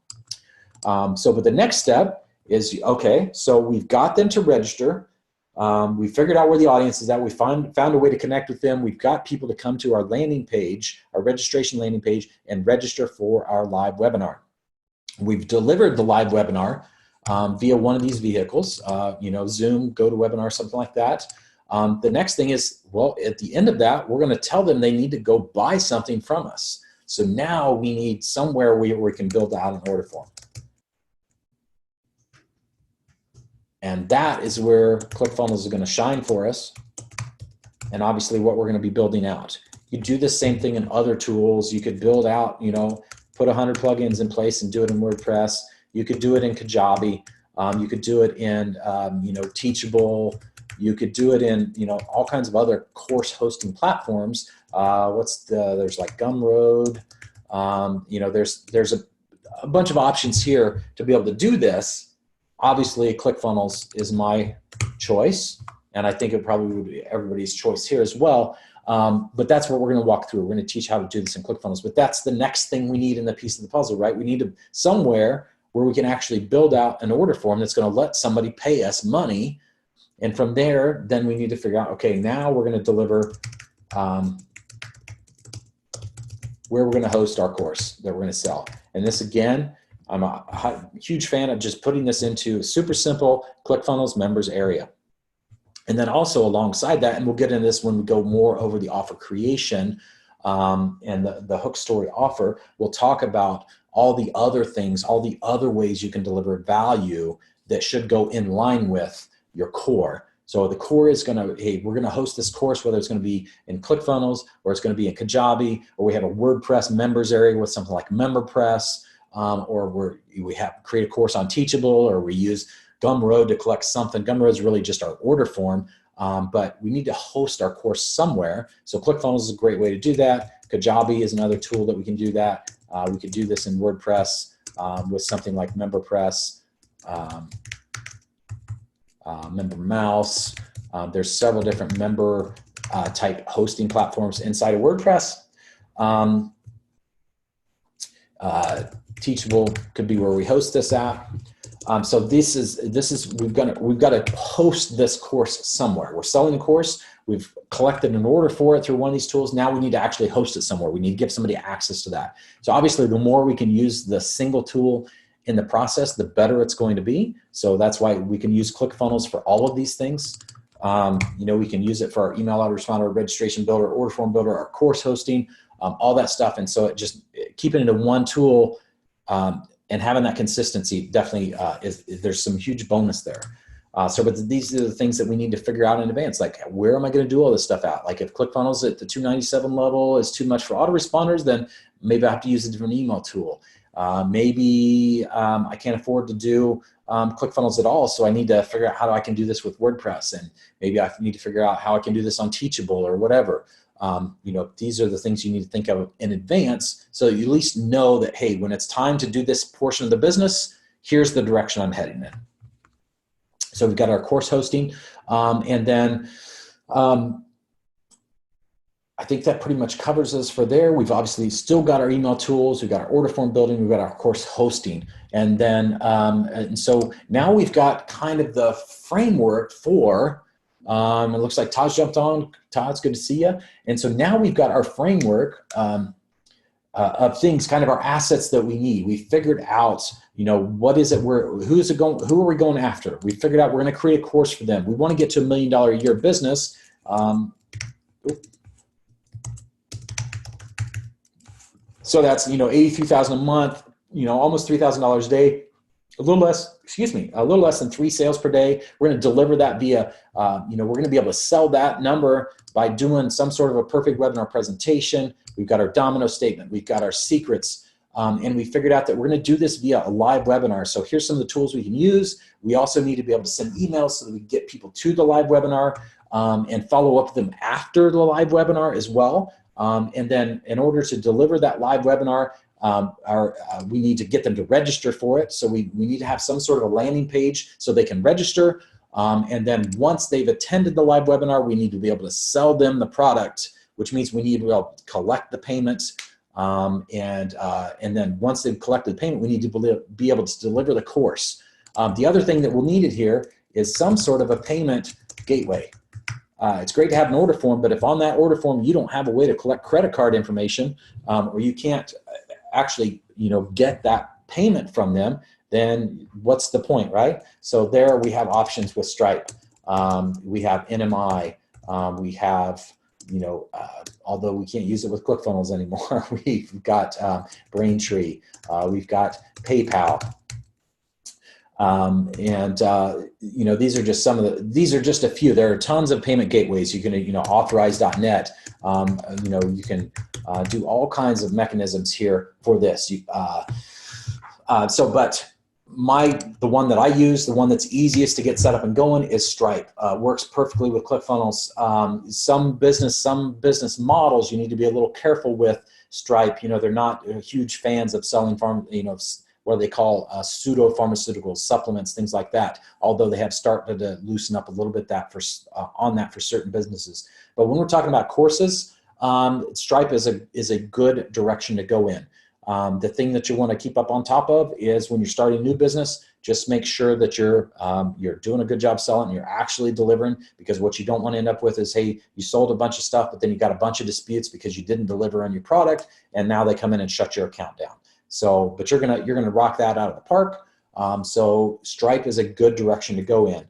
But the next step is, okay, so we've got them to register. We figured out where the audience is at. We found a way to connect with them. We've got people to come to our landing page, our registration landing page, and register for our live webinar. We've delivered the live webinar via one of these vehicles, Zoom, GoToWebinar, something like that. The next thing is, well, at the end of that, we're going to tell them they need to go buy something from us. So now we need somewhere where we can build out an order form. And that is where ClickFunnels is going to shine for us. And obviously what we're going to be building out. You do the same thing in other tools. You could build out, you know, put 100 plugins in place and do it in WordPress. You could do it in Kajabi. You could do it in, you know, Teachable. You could do it in, you know, all kinds of other course hosting platforms. There's like Gumroad. You know, there's a bunch of options here to be able to do this. Obviously, ClickFunnels is my choice, and I think it probably would be everybody's choice here as well. But that's what we're going to walk through. We're going to teach how to do this in ClickFunnels. But that's the next thing we need in the piece of the puzzle, right? We need to somewhere where we can actually build out an order form that's going to let somebody pay us money. And from there, then we need to figure out, okay, now we're going to deliver where we're going to host our course that we're going to sell. And this, again, I'm a huge fan of just putting this into a super simple ClickFunnels members area. And then also alongside that, and we'll get into this when we go more over the offer creation and the hook story offer, we'll talk about all the other things, all the other ways you can deliver value that should go in line with your core. So the core is going to, hey, we're going to host this course, whether it's going to be in ClickFunnels or it's going to be in Kajabi, or we have a WordPress members area with something like MemberPress, or we have create a course on Teachable, or we use Gumroad to collect something. Gumroad is really just our order form, but we need to host our course somewhere. So ClickFunnels is a great way to do that. Kajabi is another tool that we can do that. We could do this in WordPress with something like MemberPress, MemberMouse. There's several different member type hosting platforms inside of WordPress. Teachable could be where we host this at. So we've got to host this course somewhere. We're selling the course. We've collected an order for it through one of these tools. Now we need to actually host it somewhere. We need to give somebody access to that. So obviously, the more we can use the single tool in the process, the better it's going to be. So that's why we can use ClickFunnels for all of these things. You know, we can use it for our email autoresponder, registration builder, order form builder, our course hosting, all that stuff. And so keeping it in one tool and having that consistency definitely there's some huge bonus there. But these are the things that we need to figure out in advance. Like, where am I going to do all this stuff at? Like, if ClickFunnels at the 297 level is too much for autoresponders, then maybe I have to use a different email tool. Maybe I can't afford to do ClickFunnels at all, so I need to figure out how I can do this with WordPress, and maybe I need to figure out how I can do this on Teachable or whatever. You know, these are the things you need to think of in advance, so you at least know that, hey, when it's time to do this portion of the business, here's the direction I'm heading in. So we've got our course hosting, and then I think that pretty much covers us for there. We've obviously still got our email tools. We've got our order form building. We've got our course hosting. And then, and so now we've got kind of the framework for, it looks like Todd's jumped on. Todd, it's good to see you. And so now we've got our framework of things, kind of our assets that we need. We figured out, you know, what is it, who are we going after? We figured out we're going to create a course for them. We want to get to $1 million a year business. So that's, you know, $83,000 a month, you know, almost $3,000 a day, a little less than 3 sales per day. We're going to deliver that via, you know, we're going to be able to sell that number by doing some sort of a perfect webinar presentation. We've got our domino statement. We've got our secrets. And we figured out that we're going to do this via a live webinar. So here's some of the tools we can use. We also need to be able to send emails so that we get people to the live webinar and follow up with them after the live webinar as well. And then in order to deliver that live webinar, we need to get them to register for it. So we need to have some sort of a landing page so they can register. And then once they've attended the live webinar, we need to be able to sell them the product, which means we need to be able to collect the payments. And then once they've collected the payment, we need to be able to deliver the course. The other thing that we'll need it here is some sort of a payment gateway. It's great to have an order form, but if on that order form you don't have a way to collect credit card information, or you can't actually, you know, get that payment from them, then what's the point, right? So there we have options with Stripe. We have NMI. We have, you know, although we can't use it with ClickFunnels anymore, we've got Braintree. We've got PayPal. You know, these are just some of these are just a few. There are tons of payment gateways. You can, you know, authorize.net. You know, you can do all kinds of mechanisms here for this. But the one that I use, the one that's easiest to get set up and going is Stripe. Works perfectly with ClickFunnels. Some business models you need to be a little careful with Stripe. You know, they're not huge fans of selling what they call pseudo-pharmaceuticals, supplements, things like that, although they have started to loosen up a little bit on that for certain businesses. But when we're talking about courses, Stripe is a good direction to go in. The thing that you want to keep up on top of is when you're starting a new business, just make sure that you're doing a good job selling, you're actually delivering, because what you don't want to end up with is, hey, you sold a bunch of stuff, but then you got a bunch of disputes because you didn't deliver on your product, and now they come in and shut your account down. So, but you're gonna rock that out of the park. So Stripe is a good direction to go in.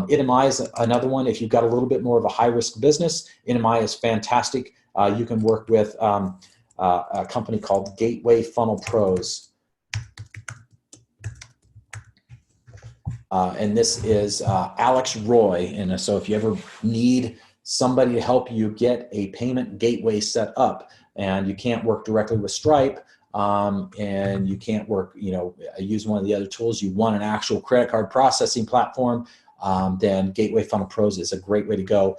Inimi is another one. If you've got a little bit more of a high-risk business, Inimi is fantastic. You can work with a company called Gateway Funnel Pros. And this is Alex Roy. And so if you ever need somebody to help you get a payment gateway set up and you can't work directly with Stripe, and you can't work, use one of the other tools, you want an actual credit card processing platform, then Gateway Funnel Pros is a great way to go.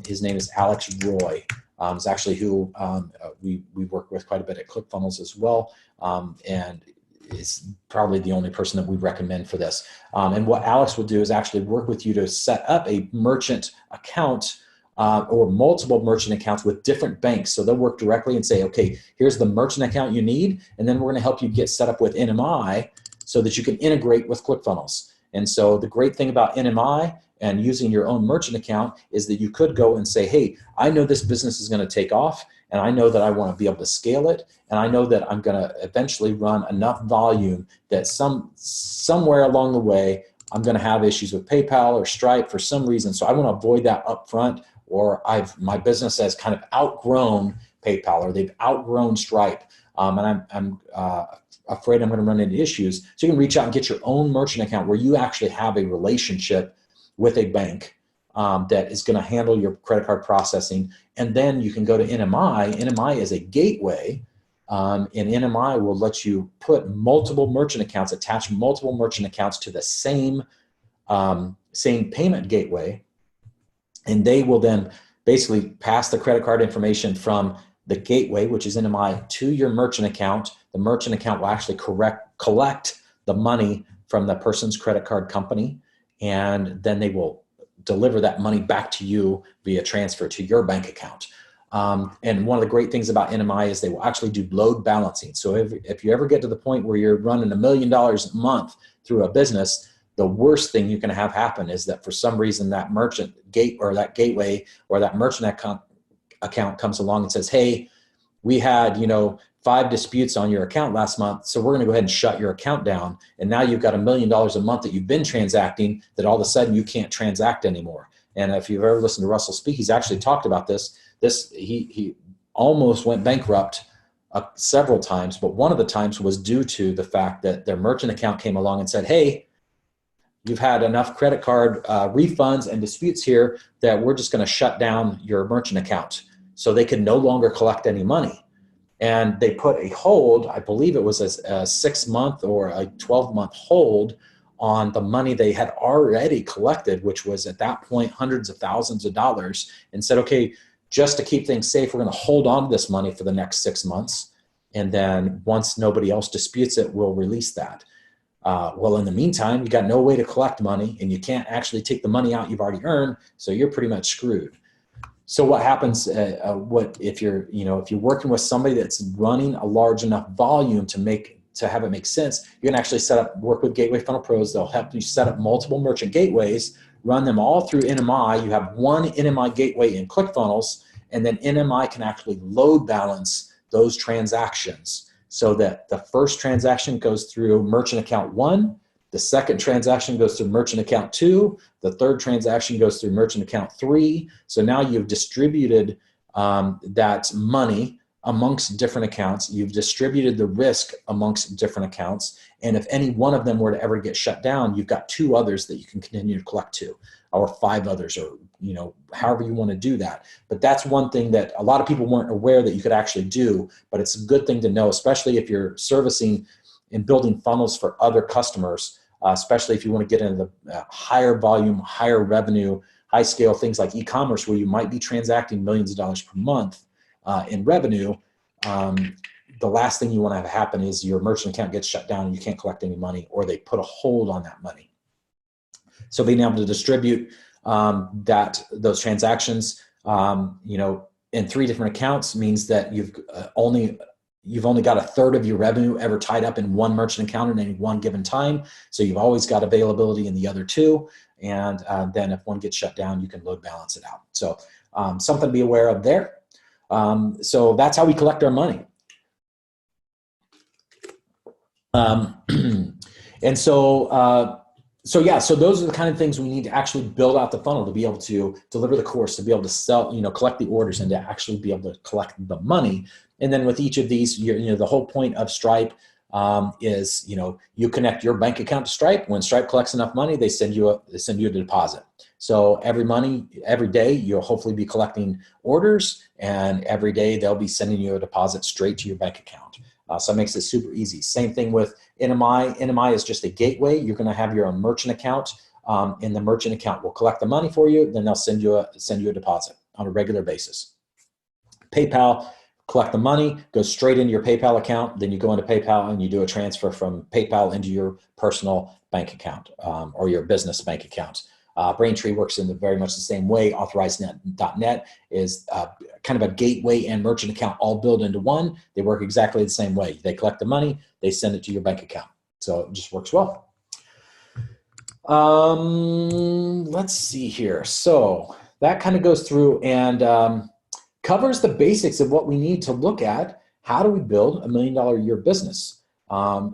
His name is Alex Roy. Is actually who we work with quite a bit at ClickFunnels as well, and is probably the only person that we recommend for this. And what Alex will do is actually work with you to set up a merchant account or multiple merchant accounts with different banks. So they'll work directly and say, okay, here's the merchant account you need, and then we're going to help you get set up with Inimi so that you can integrate with ClickFunnels. And so the great thing about Inimi and using your own merchant account is that you could go and say, hey, I know this business is going to take off, and I know that I want to be able to scale it, and I know that I'm going to eventually run enough volume that somewhere along the way I'm going to have issues with PayPal or Stripe for some reason. So I want to avoid that up front, or my business has kind of outgrown PayPal, or they've outgrown Stripe, and I'm afraid I'm going to run into issues. So you can reach out and get your own merchant account where you actually have a relationship with a bank that is going to handle your credit card processing. And then you can go to Inimi. Inimi is a gateway, and Inimi will let you put multiple merchant accounts, attach multiple merchant accounts to the same payment gateway. And they will then basically pass the credit card information from the gateway, which is Inimi, to your merchant account. The merchant account will actually collect the money from the person's credit card company, and then they will deliver that money back to you via transfer to your bank account. And one of the great things about Inimi is they will actually do load balancing. So if you ever get to the point where you're running $1 million a month through a business, the worst thing you can have happen is that for some reason that merchant that gateway or that merchant account comes along and says, hey, we had 5 disputes on your account last month, so we're going to go ahead and shut your account down. And now you've got $1 million a month that you've been transacting that all of a sudden you can't transact anymore. And if you've ever listened to Russell speak, he's actually talked about this. He almost went bankrupt several times, but one of the times was due to the fact that their merchant account came along and said, hey, you've had enough credit card refunds and disputes here that we're just going to shut down your merchant account. So they could no longer collect any money. And they put a hold, I believe it was a 6-month or a 12-month hold on the money they had already collected, which was at that point hundreds of thousands of dollars, and said, okay, just to keep things safe, we're going to hold on to this money for the next 6 months. And then once nobody else disputes it, we'll release that. Well, in the meantime, you got no way to collect money, and you can't actually take the money out you've already earned, so you're pretty much screwed. So what happens? If you're working with somebody that's running a large enough volume to have it make sense, you can actually work with Gateway Funnel Pros. They'll help you set up multiple merchant gateways, run them all through Inimi. You have one Inimi gateway in ClickFunnels, and then Inimi can actually load balance those transactions so that the first transaction goes through merchant account 1, the second transaction goes through merchant account 2, the third transaction goes through merchant account 3. So now you've distributed that money amongst different accounts. You've distributed the risk amongst different accounts. And if any one of them were to ever get shut down, you've got 2 others that you can continue to collect to, or 5 others, or, you know, however you want to do that. But that's one thing that a lot of people weren't aware that you could actually do, but it's a good thing to know, especially if you're servicing and building funnels for other customers, especially if you want to get into the higher volume, higher revenue, high scale things like e-commerce, where you might be transacting millions of dollars per month in revenue. The last thing you want to have happen is your merchant account gets shut down and you can't collect any money, or they put a hold on that money. So being able to distribute those transactions, you know, in 3 different accounts means that you've only got a third of your revenue ever tied up in one merchant account at any one given time. So you've always got availability in the other 2. And then if one gets shut down, you can load balance it out. So something to be aware of there. So that's how we collect our money. And so those are the kind of things we need to actually build out the funnel to be able to deliver the course, to be able to sell, you know, collect the orders, and to actually be able to collect the money. And then with each of these, you know, the whole point of Stripe is, you know, you connect your bank account to Stripe. When Stripe collects enough money, they send you a deposit. So every day you'll hopefully be collecting orders, and every day they'll be sending you a deposit straight to your bank account. So it makes it super easy. Same thing with NMI. NMI is just a gateway. You're going to have your own merchant account, and the merchant account will collect the money for you. Then they'll send you a deposit on a regular basis. PayPal, collect the money, goes straight into your PayPal account. Then you go into PayPal and you do a transfer from PayPal into your personal bank account or your business bank account. Braintree works in very much the same way. AuthorizeNet is kind of a gateway and merchant account all built into one. They work exactly the same way. They collect the money, they send it to your bank account. So it just works well. Let's see here. So that kind of goes through and covers the basics of what we need to look at. How do we build $1 million a year business?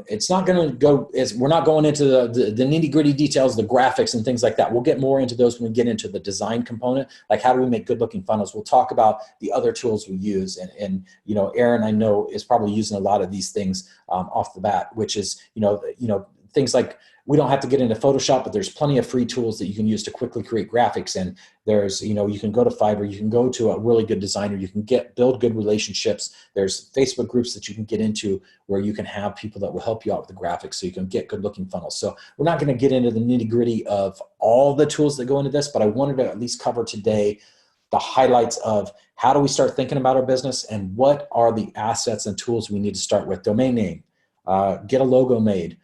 It's not going to go, we're not going into the nitty gritty details, the graphics and things like that. We'll get more into those when we get into the design component, like how do we make good looking funnels. We'll talk about the other tools we use. And you know, Aaron, I know, is probably using a lot of these things off the bat, which is, you know, things like, we don't have to get into Photoshop, but there's plenty of free tools that you can use to quickly create graphics. And there's, you know, you can go to Fiverr, you can go to a really good designer, you can build good relationships. There's Facebook groups that you can get into where you can have people that will help you out with the graphics so you can get good looking funnels. So we're not going to get into the nitty gritty of all the tools that go into this, but I wanted to at least cover today the highlights of how do we start thinking about our business and what are the assets and tools we need to start with. Domain name, get a logo made.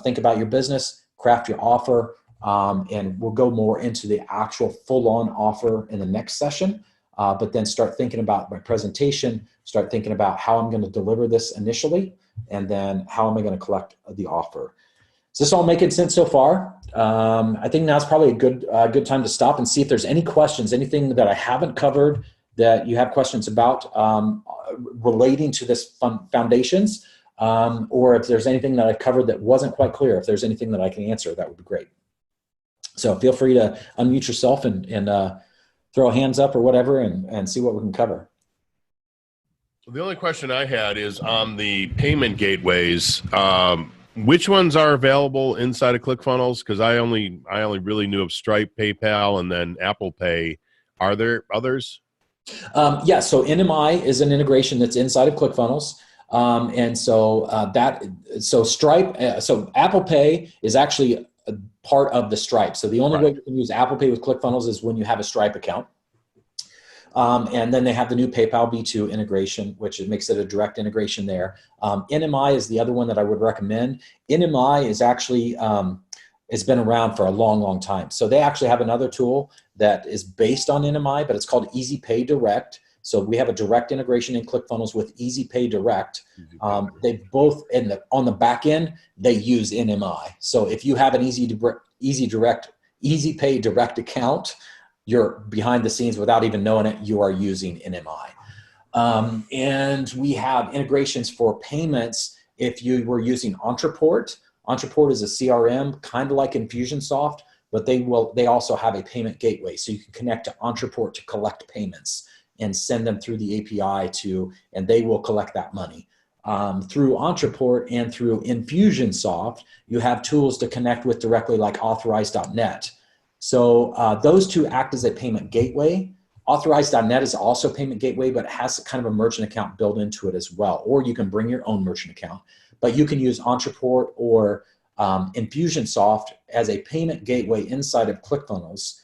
Think about your business, craft your offer, and we'll go more into the actual full-on offer in the next session. But then start thinking about my presentation, start thinking about how I'm going to deliver this initially, and then how am I going to collect the offer. Is this all making sense so far? I think now's probably a good time to stop and see if there's any questions, anything that I haven't covered that you have questions about relating to this foundations. Or if there's anything that I've covered that wasn't quite clear, if there's anything that I can answer, that would be great. So feel free to unmute yourself and throw hands up or whatever and see what we can cover. The only question I had is on the payment gateways. Which ones are available inside of ClickFunnels? Because I only really knew of Stripe, PayPal, and then Apple Pay. Are there others? Yeah, so NMI is an integration that's inside of ClickFunnels. And so Stripe, so Apple Pay is actually a part of the Stripe. So the only way you can use Apple Pay with ClickFunnels is when you have a Stripe account. And then they have the new PayPal B2 integration, which makes it a direct integration there. NMI is the other one that I would recommend. NMI is actually, it's been around for a long, long time. So they actually have another tool that is based on NMI, but it's called Easy Pay Direct. So we have a direct integration in ClickFunnels with Easy Pay Direct. They both, on the back end, they use NMI. So if you have an Easy Pay Direct account, you're behind the scenes without even knowing it, you are using NMI. And we have integrations for payments if you were using Ontraport. Ontraport is a CRM, kind of like Infusionsoft, but they also have a payment gateway. So you can connect to Ontraport to collect payments. and send them through the API and they will collect that money. Through Ontraport and through Infusionsoft, you have tools to connect with directly like Authorize.net. So those two act as a payment gateway. Authorize.net is also a payment gateway, but it has kind of a merchant account built into it as well. Or you can bring your own merchant account. But you can use Ontraport or Infusionsoft as a payment gateway inside of ClickFunnels.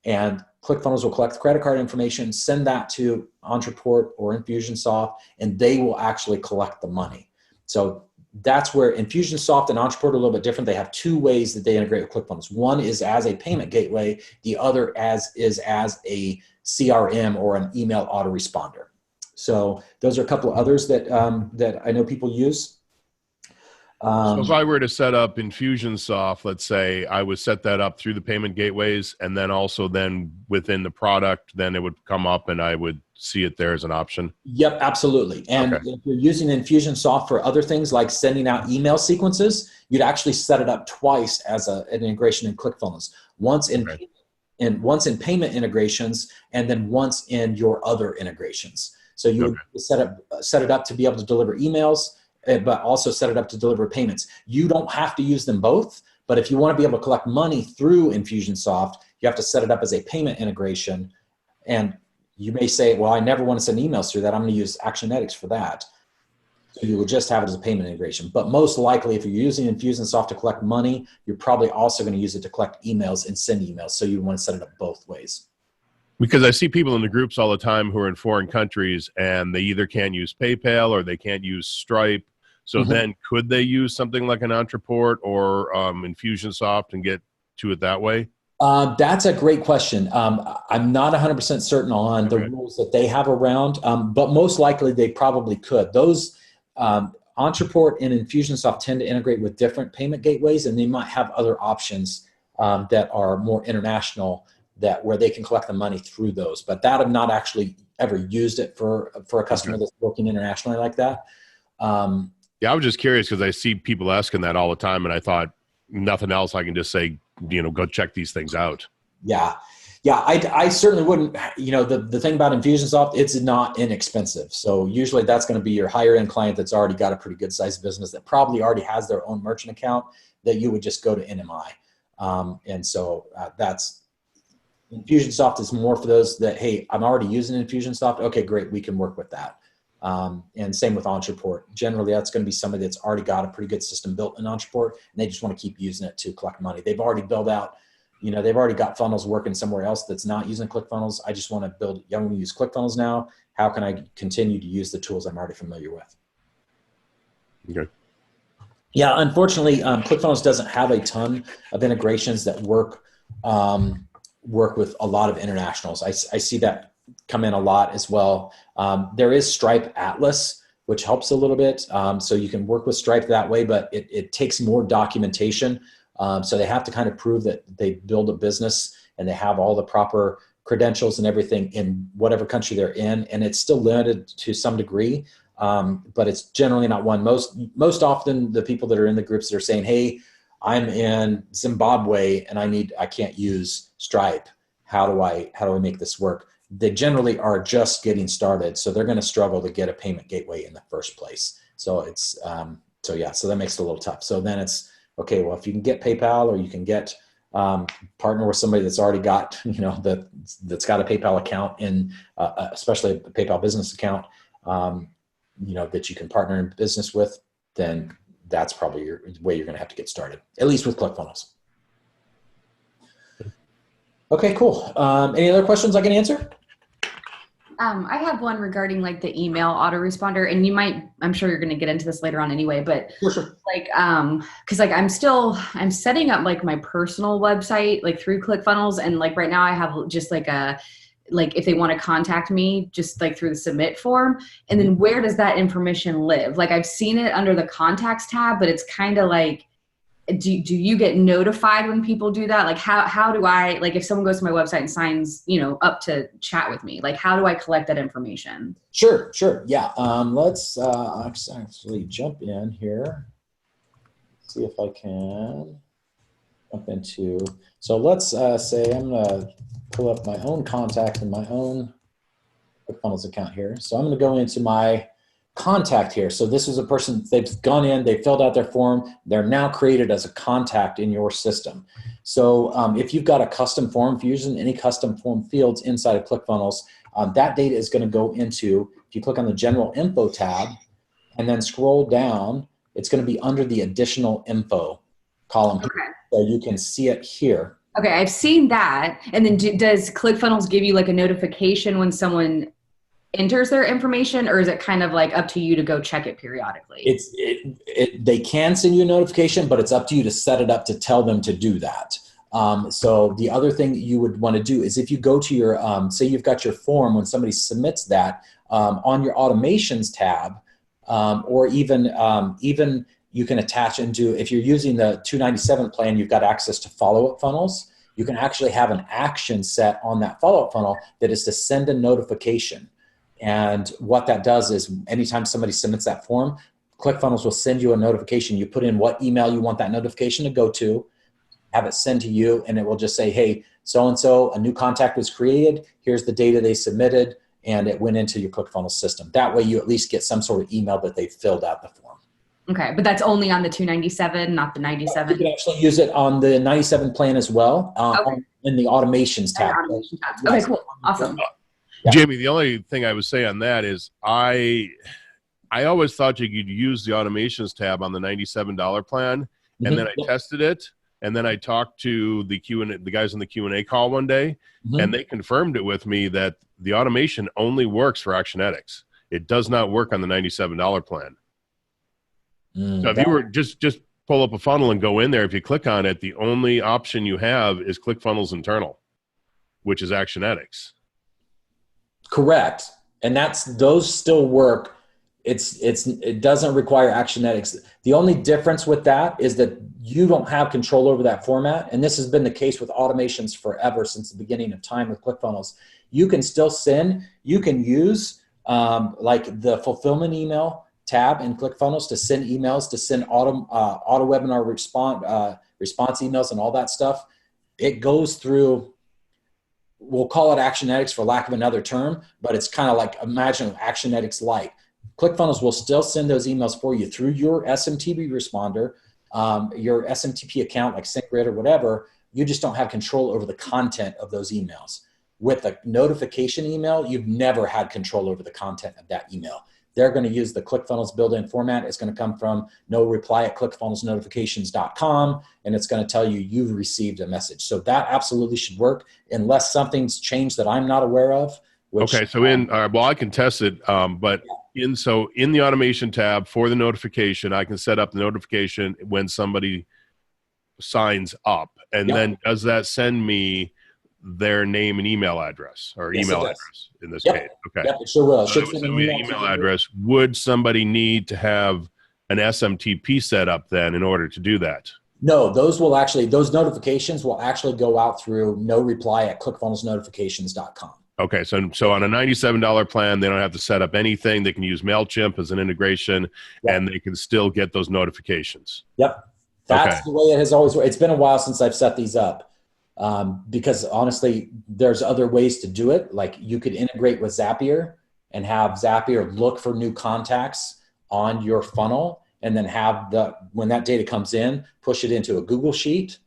And ClickFunnels will collect the credit card information, send that to Ontraport or Infusionsoft, and they will actually collect the money. So that's where Infusionsoft and Ontraport are a little bit different. They have two ways that they integrate with ClickFunnels. One is as a payment gateway. The other is as a CRM or an email autoresponder. So those are a couple of others that that I know people use. So if I were to set up Infusionsoft, let's say I would set that up through the payment gateways, and then also then within the product, then it would come up and I would see it there as an option. Yep, absolutely. And if you're using Infusionsoft for other things like sending out email sequences, you'd actually set it up twice as an integration in ClickFunnels. Once in payment integrations, and then once in your other integrations. So you would set it up to be able to deliver emails, but also set it up to deliver payments. You don't have to use them both, but if you want to be able to collect money through Infusionsoft, you have to set it up as a payment integration. And you may say, well, I never want to send emails through that. I'm going to use Actionetics for that. So you would just have it as a payment integration. But most likely, if you're using Infusionsoft to collect money, you're probably also going to use it to collect emails and send emails. So you want to set it up both ways. Because I see people in the groups all the time who are in foreign countries and they either can't use PayPal or they can't use Stripe. So then could they use something like an Ontraport or Infusionsoft and get to it that way? That's a great question. I'm not 100% certain on the rules that they have around, but most likely they probably could. Those Ontraport and Infusionsoft tend to integrate with different payment gateways, and they might have other options that are more international where they can collect the money through those. But that I've not actually ever used it for a customer that's working internationally like that. Yeah, I was just curious because I see people asking that all the time, and I thought nothing else. I can just say, go check these things out. Yeah. I certainly wouldn't. The thing about Infusionsoft, it's not inexpensive. So usually that's going to be your higher end client that's already got a pretty good sized business that probably already has their own merchant account that you would just go to NMI. And so that's Infusionsoft is more for those that, hey, I'm already using Infusionsoft. Okay, great. We can work with that. And same with Ontraport. Generally, that's going to be somebody that's already got a pretty good system built in Ontraport, and they just want to keep using it to collect money. They've already built out, they've already got funnels working somewhere else that's not using ClickFunnels. I just want to I want to use ClickFunnels now. How can I continue to use the tools I'm already familiar with? Okay. Yeah, unfortunately, ClickFunnels doesn't have a ton of integrations that work with a lot of internationals. I see that come in a lot as well. There is Stripe Atlas, which helps a little bit. So you can work with Stripe that way, but it takes more documentation. So they have to kind of prove that they build a business and they have all the proper credentials and everything in whatever country they're in. And it's still limited to some degree, but it's generally not one. Most often the people that are in the groups that are saying, hey, I'm in Zimbabwe and I can't use Stripe. How do I make this work? They generally are just getting started. So they're going to struggle to get a payment gateway in the first place. So it's, so that makes it a little tough. So then it's, okay, well, if you can get PayPal or you can get partner with somebody that's already got, that's got a PayPal account in, especially a PayPal business account, that you can partner in business with, then that's probably your way you're going to have to get started, at least with ClickFunnels. Okay, cool. Any other questions I can answer? I have one regarding like the email autoresponder, and I'm sure you're going to get into this later on anyway, but sure. Like, cause like I'm setting up like my personal website, like through ClickFunnels. And like right now I have just like if they want to contact me just like through the submit form, and then where does that information live? Like I've seen it under the contacts tab, but it's kind of like, do you get notified when people do that? Like how do I, like if someone goes to my website and signs, up to chat with me, like how do I collect that information? Sure. Yeah. Let's actually jump in here. See if I can jump into, so let's say I'm going to pull up my own contacts in my own ClickFunnels account here. So I'm going to go into my contact here. So this is a person, they've gone in, they filled out their form. They're now created as a contact in your system. So if you've got a custom form, if you're using any custom form fields inside of ClickFunnels, that data is going to go into, if you click on the general info tab and then scroll down, it's going to be under the additional info column. Okay. So you can see it here. Okay, I've seen that. And then does ClickFunnels give you like a notification when someone enters their information, or is it kind of like up to you to go check it periodically? They can send you a notification, but it's up to you to set it up to tell them to do that. So the other thing you would want to do is if you go to your, say you've got your form, when somebody submits that on your automations tab, or even you can attach into, if you're using the 297 plan, you've got access to follow-up funnels. You can actually have an action set on that follow-up funnel that is to send a notification. And what that does is anytime somebody submits that form, ClickFunnels will send you a notification. You put in what email you want that notification to go to, have it sent to you, and it will just say, hey, so-and-so, a new contact was created. Here's the data they submitted, and it went into your ClickFunnels system. That way you at least get some sort of email that they filled out the form. Okay, but that's only on the 297, not the 97? You can actually use it on the 97 plan as well, in the automations tab. Automation tabs. Okay, cool. Awesome. Yeah. Jamie, the only thing I would say on that is I always thought you could use the automations tab on the $97 plan, and then I tested it, and then I talked to the guys in the Q&A call one day, and they confirmed it with me that the automation only works for Actionetics. It does not work on the $97 plan. So if you were just pull up a funnel and go in there, if you click on it, the only option you have is ClickFunnels internal, which is Actionetics. Correct. And those still work. It doesn't require Actionetics. The only difference with that is that you don't have control over that format. And this has been the case with automations forever, since the beginning of time with ClickFunnels. You can still send, you can use like the fulfillment email tab in ClickFunnels to send emails, to send auto webinar response emails and all that stuff. It goes through, we'll call it Actionetics for lack of another term, but it's kind of like, imagine Actionetics Lite. ClickFunnels will still send those emails for you through your SMTP responder, your SMTP account like SendGrid or whatever. You just don't have control over the content of those emails. With a notification email, you've never had control over the content of that email. They're going to use the ClickFunnels built-in format. It's going to come from no reply at clickfunnelsnotifications.com, and it's going to tell you you've received a message. So that absolutely should work unless something's changed that I'm not aware of. Okay, so well, I can test it, but in the automation tab for the notification, I can set up the notification when somebody signs up, and then does that send me their name and email address, or email address in this case? Okay. Yep, it sure will. So send me an email address. Would somebody need to have an SMTP set up then in order to do that? No, those notifications will actually go out through no reply at clickfunnelsnotifications.com. Okay, so on a $97 plan, they don't have to set up anything. They can use MailChimp as an integration, and they can still get those notifications. Yep. That's the way it has always worked. It's been a while since I've set these up. Because honestly, there's other ways to do it. Like you could integrate with Zapier and have Zapier look for new contacts on your funnel, and then have when that data comes in, push it into a Google Sheet.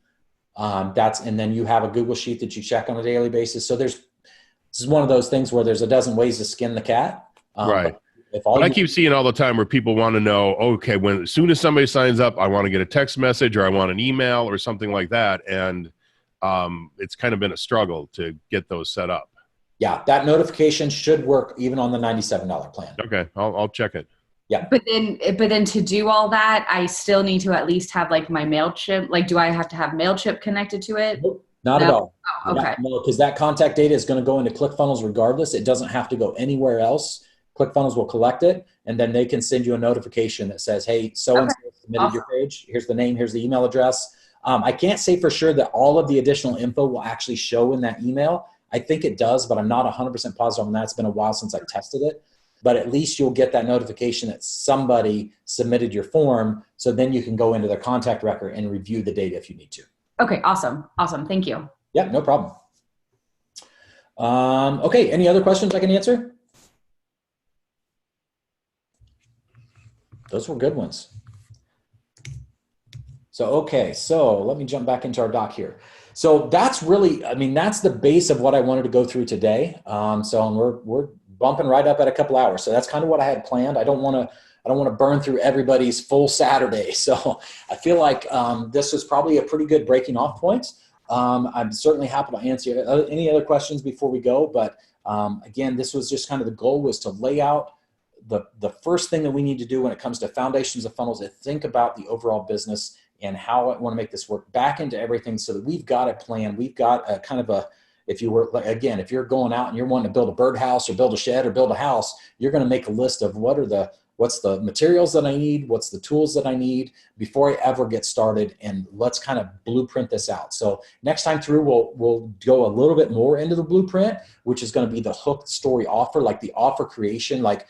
And then you have a Google Sheet that you check on a daily basis. So this is one of those things where there's a dozen ways to skin the cat. Right. But I keep seeing all the time where people want to know, okay, as soon as somebody signs up, I want to get a text message, or I want an email or something like that. And it's kind of been a struggle to get those set up. Yeah, that notification should work even on the $97 plan. Okay, I'll check it. Yeah. But then to do all that, I still need to at least have like my MailChimp. Like, do I have to have MailChimp connected to it? Nope, not at all. Oh, okay. No, because that contact data is going to go into ClickFunnels regardless. It doesn't have to go anywhere else. ClickFunnels will collect it, and then they can send you a notification that says, hey, so-and-so submitted your page. Here's the name. Here's the email address. I can't say for sure that all of the additional info will actually show in that email. I think it does, but I'm not 100% positive on that. It's been a while since I tested it. But at least you'll get that notification that somebody submitted your form, so then you can go into their contact record and review the data if you need to. Okay, awesome. Thank you. Yeah, no problem. Okay, any other questions I can answer? Those were good ones. So, okay, so let me jump back into our doc here. So that's really, I mean, that's the base of what I wanted to go through today. So we're bumping right up at a couple hours. So that's kind of what I had planned. I don't want to burn through everybody's full Saturday. So I feel like this was probably a pretty good breaking off point. I'm certainly happy to answer any other questions before we go. But again, this was just kind of the goal, was to lay out the first thing that we need to do when it comes to foundations of funnels, is think about the overall business and how I want to make this work back into everything, so that we've got a plan. We've got a kind of a, if you were, like, again, if you're going out and you're wanting to build a birdhouse or build a shed or build a house, you're going to make a list of what's the materials that I need, what's the tools that I need before I ever get started, and let's kind of blueprint this out. So next time through, we'll go a little bit more into the blueprint, which is going to be the hook story offer, like the offer creation, like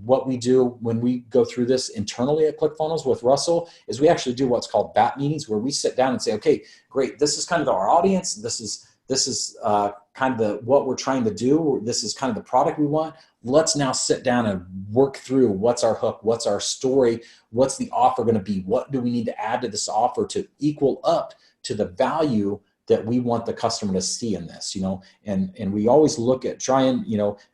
what we do when we go through this internally at ClickFunnels with Russell is we actually do what's called BAT meetings, where we sit down and say, okay, great, this is kind of our audience. This is kind of what we're trying to do. This is kind of the product we want. Let's now sit down and work through what's our hook, what's our story, what's the offer going to be, what do we need to add to this offer to equal up to the value that we want the customer to see in this, and we always look at trying,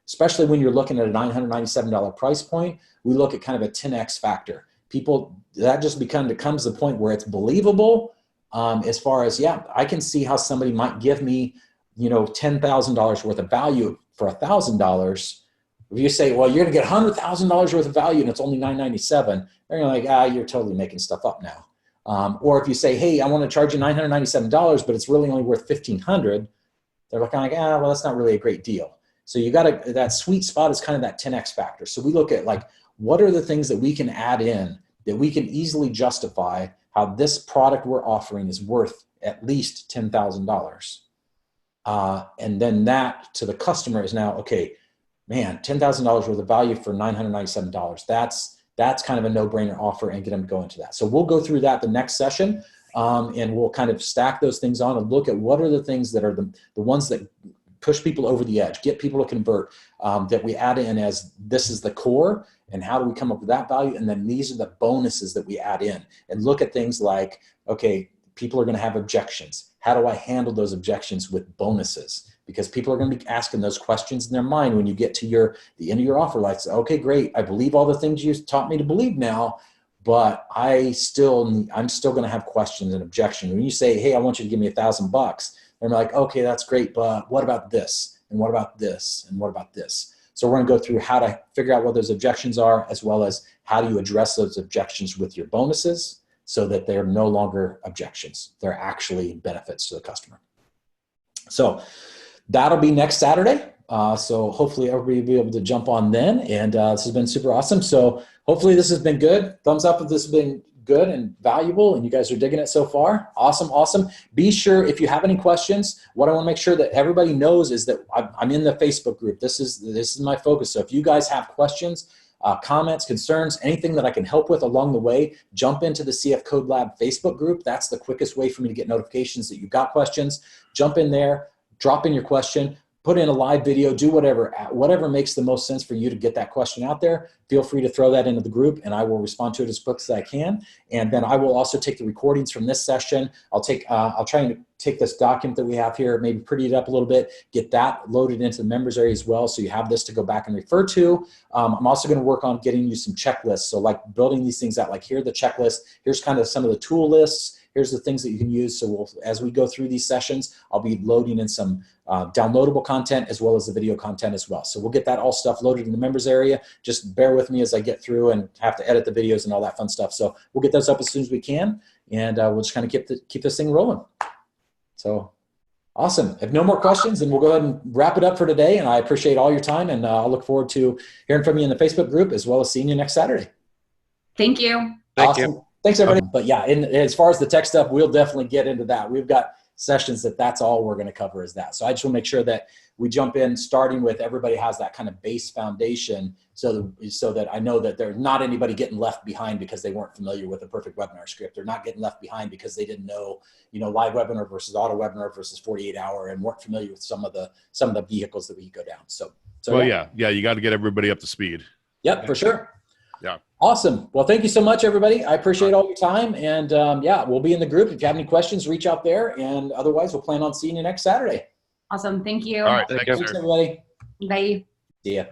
especially when you're looking at a $997 price point, we look at kind of a 10X factor. People, that just becomes the point where it's believable, as far as, yeah, I can see how somebody might give me, $10,000 worth of value for $1,000. If you say, well, you're going to get $100,000 worth of value and it's only $997, they're going to like, you're totally making stuff up now. Or if you say, hey, I want to charge you $997, but it's really only worth $1,500, they're like, well, that's not really a great deal. So you got to, that sweet spot is kind of that 10X factor. So we look at, like, what are the things that we can add in that we can easily justify how this product we're offering is worth at least $10,000. And then that to the customer is now, okay, man, $10,000 worth of value for $997. That's kind of a no-brainer offer, and get them to go into that. So we'll go through that the next session, and we'll kind of stack those things on and look at what are the things that are the ones that push people over the edge, get people to convert, that we add in as this is the core, and how do we come up with that value? And then these are the bonuses that we add in, and look at things like, okay, people are going to have objections. How do I handle those objections with bonuses? Because people are going to be asking those questions in their mind when you get to the end of your offer. Like, okay, great, I believe all the things you taught me to believe now, but I'm still going to have questions and objections. When you say, hey, I want you to give me $1,000, they're like, okay, that's great, but what about this? And what about this? And what about this? So we're going to go through how to figure out what those objections are, as well as how do you address those objections with your bonuses so that they're no longer objections. They're actually benefits to the customer. So that'll be next Saturday. So hopefully everybody will be able to jump on then. And this has been super awesome. So hopefully this has been good. Thumbs up if this has been good and valuable and you guys are digging it so far. Awesome, awesome. Be sure, if you have any questions, what I want to make sure that everybody knows is that I'm in the Facebook group. This is my focus. So if you guys have questions, comments, concerns, anything that I can help with along the way, jump into the CF Code Lab Facebook group. That's the quickest way for me to get notifications that you've got questions. Jump in there, drop in your question, put in a live video, do whatever makes the most sense for you to get that question out there. Feel free to throw that into the group and I will respond to it as quick as I can. And then I will also take the recordings from this session. I'll try and take this document that we have here, maybe pretty it up a little bit, get that loaded into the members area as well. So you have this to go back and refer to. I'm also going to work on getting you some checklists. So like building these things out, like here are the checklist, here's kind of some of the tool lists. Here's the things that you can use. So as we go through these sessions, I'll be loading in some downloadable content as well as the video content as well. So we'll get that all stuff loaded in the members area. Just bear with me as I get through and have to edit the videos and all that fun stuff. So we'll get those up as soon as we can, and we'll just kind of keep this thing rolling. So awesome. If no more questions, then we'll go ahead and wrap it up for today. And I appreciate all your time, and I'll look forward to hearing from you in the Facebook group as well as seeing you next Saturday. Thank you. Thank you. Thanks, everybody. But yeah, as far as the tech stuff, we'll definitely get into that. We've got sessions that's all we're going to cover is that. So I just want to make sure that we jump in starting with everybody has that kind of base foundation so that I know that there's not anybody getting left behind because they weren't familiar with a perfect webinar script. They're not getting left behind because they didn't know, live webinar versus auto webinar versus 48-hour and weren't familiar with some of the vehicles that we go down. So well, yeah, you got to get everybody up to speed. Yep, for sure. Awesome. Well, thank you so much, everybody. I appreciate all your time. And yeah, we'll be in the group. If you have any questions, reach out there. And otherwise, we'll plan on seeing you next Saturday. Awesome. Thank you. All right. Thank Thanks, you. sir. Thanks, everybody. Bye. See ya.